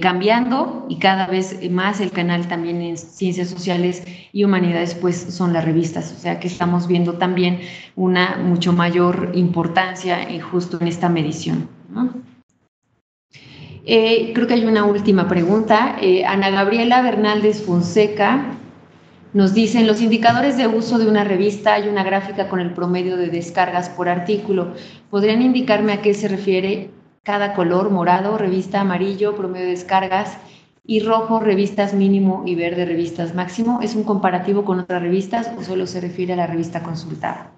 cambiando y cada vez más el canal también en Ciencias Sociales y Humanidades pues son las revistas, o sea que estamos viendo también una mucho mayor importancia justo en esta medición, ¿no? Creo que hay una última pregunta. Ana Gabriela Bernaldez Fonseca nos dicen, los indicadores de uso de una revista, hay una gráfica con el promedio de descargas por artículo. ¿Podrían indicarme a qué se refiere cada color? Morado, revista amarillo, promedio de descargas, y rojo, revistas mínimo, y verde, revistas máximo. ¿Es un comparativo con otras revistas o solo se refiere a la revista consultada?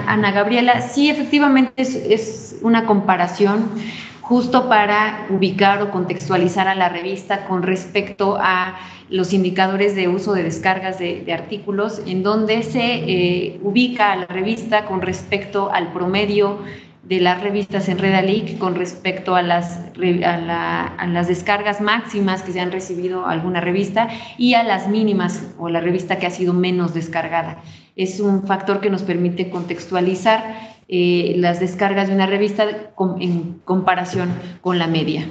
Ana Gabriela, sí, efectivamente es una comparación justo para ubicar o contextualizar a la revista con respecto a los indicadores de uso de descargas de artículos, en donde se ubica a la revista con respecto al promedio de las revistas en Redalic, con respecto a las descargas máximas que se han recibido alguna revista y a las mínimas o la revista que ha sido menos descargada. Es un factor que nos permite contextualizar las descargas de una revista en comparación con la media.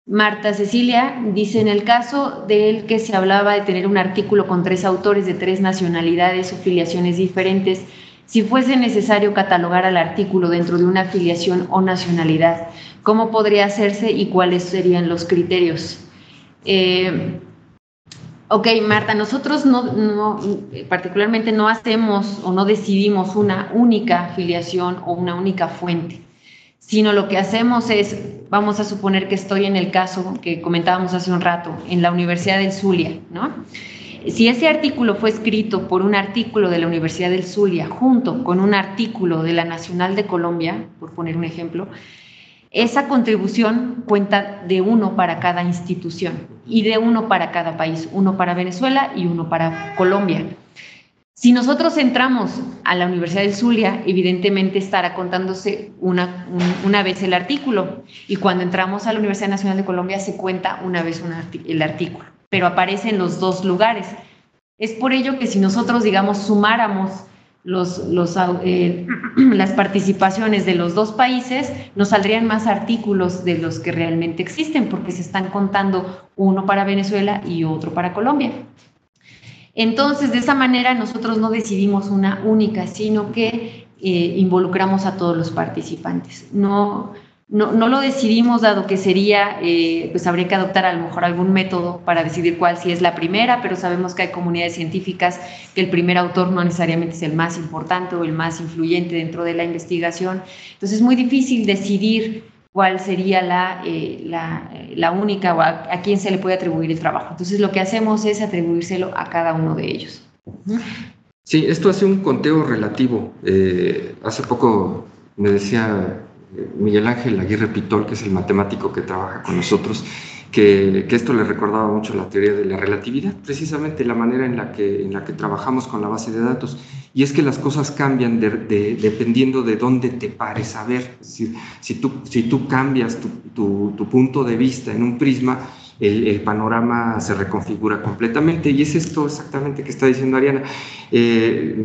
Marta Cecilia dice, en el caso del que se hablaba de tener un artículo con 3 autores de 3 nacionalidades o filiaciones diferentes, si fuese necesario catalogar al artículo dentro de una afiliación o nacionalidad, ¿cómo podría hacerse y cuáles serían los criterios? Ok, Marta, nosotros particularmente no hacemos o no decidimos una única afiliación o una única fuente, sino lo que hacemos es, vamos a suponer que estoy en el caso que comentábamos hace un rato, en la Universidad del Zulia, ¿no? Si ese artículo fue escrito por un artículo de la Universidad del Zulia junto con un artículo de la Nacional de Colombia, por poner un ejemplo, esa contribución cuenta de 1 para cada institución y de 1 para cada país, 1 para Venezuela y 1 para Colombia. Si nosotros entramos a la Universidad del Zulia, evidentemente estará contándose una vez el artículo, y cuando entramos a la Universidad Nacional de Colombia se cuenta una vez el artículo, pero aparece en los 2 lugares. Es por ello que si nosotros, digamos, sumáramos las participaciones de los 2 países, nos saldrían más artículos de los que realmente existen, porque se están contando uno para Venezuela y otro para Colombia. Entonces, de esa manera nosotros no decidimos una única, sino que involucramos a todos los participantes. No lo decidimos, dado que sería, pues habría que adoptar a lo mejor algún método para decidir cuál sí es la primera, pero sabemos que hay comunidades científicas que el primer autor no necesariamente es el más importante o el más influyente dentro de la investigación. Entonces es muy difícil decidir cuál sería la única o a quién se le puede atribuir el trabajo. Entonces lo que hacemos es atribuírselo a cada uno de ellos. Sí, esto hace un conteo relativo. Hace poco me decía Miguel Ángel Aguirre Pitol, que es el matemático que trabaja con nosotros, que esto le recordaba mucho la teoría de la relatividad, precisamente la manera en la que trabajamos con la base de datos. Y es que las cosas cambian dependiendo de dónde te pares a ver. Es decir, si tú cambias tu punto de vista en un prisma, el panorama se reconfigura completamente, y es esto exactamente que está diciendo Ariana.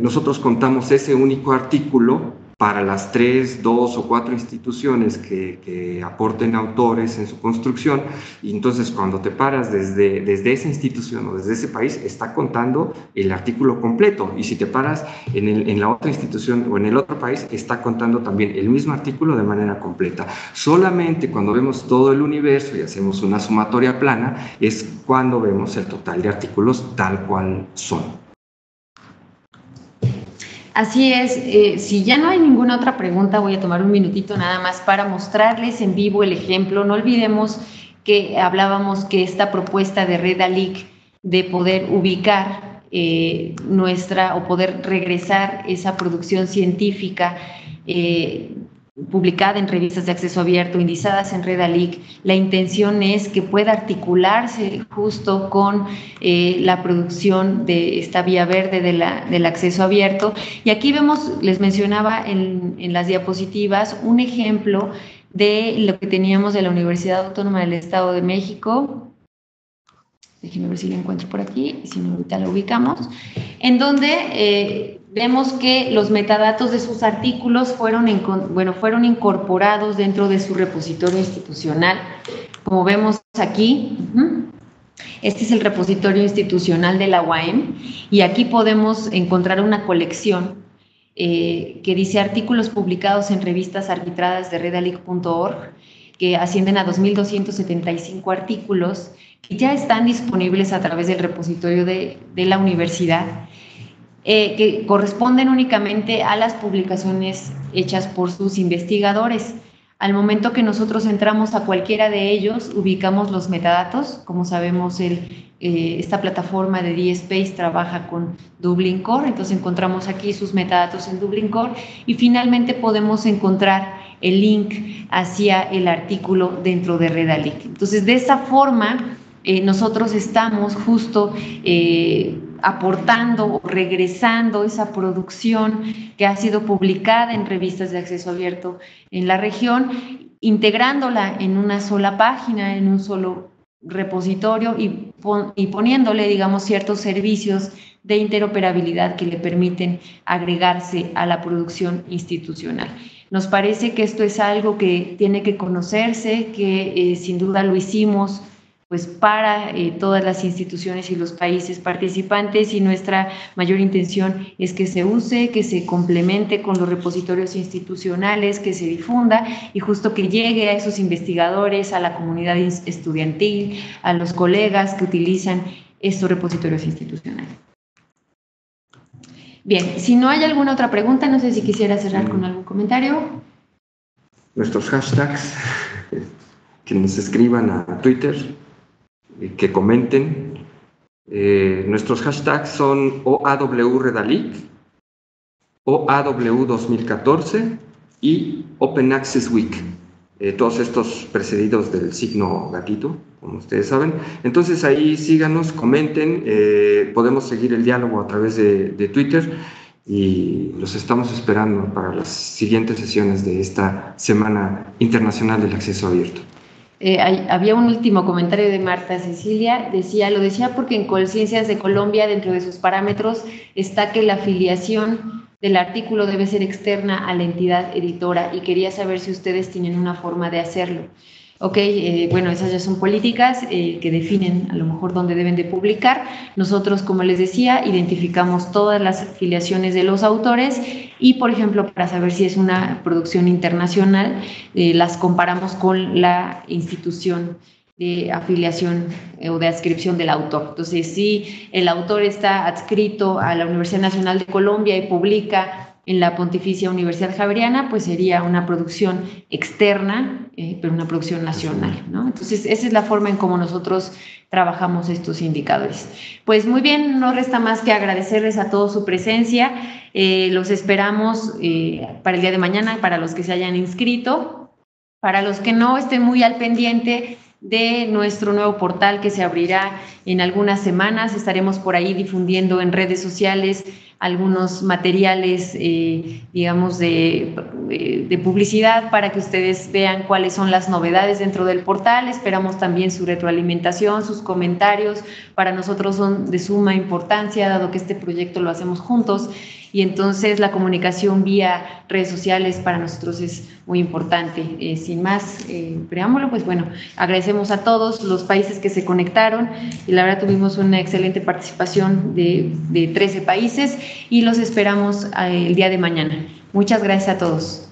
Nosotros contamos ese único artículo para las 3, 2 o 4 instituciones que aporten autores en su construcción, y entonces cuando te paras desde esa institución o desde ese país, está contando el artículo completo, y si te paras en la otra institución o en el otro país, está contando también el mismo artículo de manera completa. Solamente cuando vemos todo el universo y hacemos una sumatoria plana, es cuando vemos el total de artículos tal cual son. Así es, si ya no hay ninguna otra pregunta, voy a tomar un minutito nada más para mostrarles en vivo el ejemplo. No olvidemos que hablábamos que esta propuesta de Redalic de poder ubicar o poder regresar esa producción científica publicada en revistas de acceso abierto, indizadas en Redalic. La intención es que pueda articularse justo con la producción de esta vía verde del acceso abierto. Y aquí vemos, les mencionaba en las diapositivas, un ejemplo de lo que teníamos de la Universidad Autónoma del Estado de México. Déjenme ver si lo encuentro por aquí, y si no, ahorita lo ubicamos, en donde vemos que los metadatos de sus artículos fueron incorporados dentro de su repositorio institucional. Como vemos aquí, este es el repositorio institucional de la UAM, y aquí podemos encontrar una colección que dice artículos publicados en revistas arbitradas de redalic.org, que ascienden a 2.275 artículos, que ya están disponibles a través del repositorio de la universidad, que corresponden únicamente a las publicaciones hechas por sus investigadores. Al momento que nosotros entramos a cualquiera de ellos, ubicamos los metadatos. Como sabemos, esta plataforma de DSpace trabaja con Dublin Core, entonces encontramos aquí sus metadatos en Dublin Core, y finalmente podemos encontrar el link hacia el artículo dentro de Redalic. Entonces, de esa forma, nosotros estamos justo aportando o regresando esa producción que ha sido publicada en revistas de acceso abierto en la región, integrándola en una sola página, en un solo repositorio, y poniéndole, digamos, ciertos servicios de interoperabilidad que le permiten agregarse a la producción institucional. Nos parece que esto es algo que tiene que conocerse, que sin duda lo hicimos pues para todas las instituciones y los países participantes, y nuestra mayor intención es que se use, que se complemente con los repositorios institucionales, que se difunda y justo que llegue a esos investigadores, a la comunidad estudiantil, a los colegas que utilizan estos repositorios institucionales. Bien, si no hay alguna otra pregunta, no sé si quisiera cerrar con algún comentario. Nuestros hashtags, que nos escriban a Twitter, que comenten. Nuestros hashtags son OAW-Redalic, OAW2014 y Open Access Week. Todos estos precedidos del signo gatito, como ustedes saben. Entonces ahí síganos, comenten, podemos seguir el diálogo a través de Twitter, y los estamos esperando para las siguientes sesiones de esta Semana Internacional del Acceso Abierto. Había un último comentario de Marta Cecilia, lo decía porque en Conciencias de Colombia, dentro de sus parámetros, está que la afiliación del artículo debe ser externa a la entidad editora, y quería saber si ustedes tienen una forma de hacerlo. Ok, bueno, esas ya son políticas que definen a lo mejor dónde deben de publicar. Nosotros, como les decía, identificamos todas las afiliaciones de los autores y, por ejemplo, para saber si es una producción internacional, las comparamos con la institución de afiliación o de adscripción del autor. Entonces, si el autor está adscrito a la Universidad Nacional de Colombia y publica en la Pontificia Universidad Javeriana, pues sería una producción externa, pero una producción nacional, ¿no? Entonces, esa es la forma en cómo nosotros trabajamos estos indicadores. Pues muy bien, no resta más que agradecerles a todos su presencia. Los esperamos para el día de mañana, para los que se hayan inscrito. Para los que no, estén muy al pendiente de nuestro nuevo portal que se abrirá en algunas semanas. Estaremos por ahí difundiendo en redes sociales algunos materiales, digamos, de publicidad para que ustedes vean cuáles son las novedades dentro del portal. Esperamos también su retroalimentación, sus comentarios. Para nosotros son de suma importancia, dado que este proyecto lo hacemos juntos, y entonces la comunicación vía redes sociales para nosotros es muy importante. Sin más preámbulo, pues bueno, agradecemos a todos los países que se conectaron, y la verdad tuvimos una excelente participación de 13 países, y los esperamos el día de mañana. Muchas gracias a todos.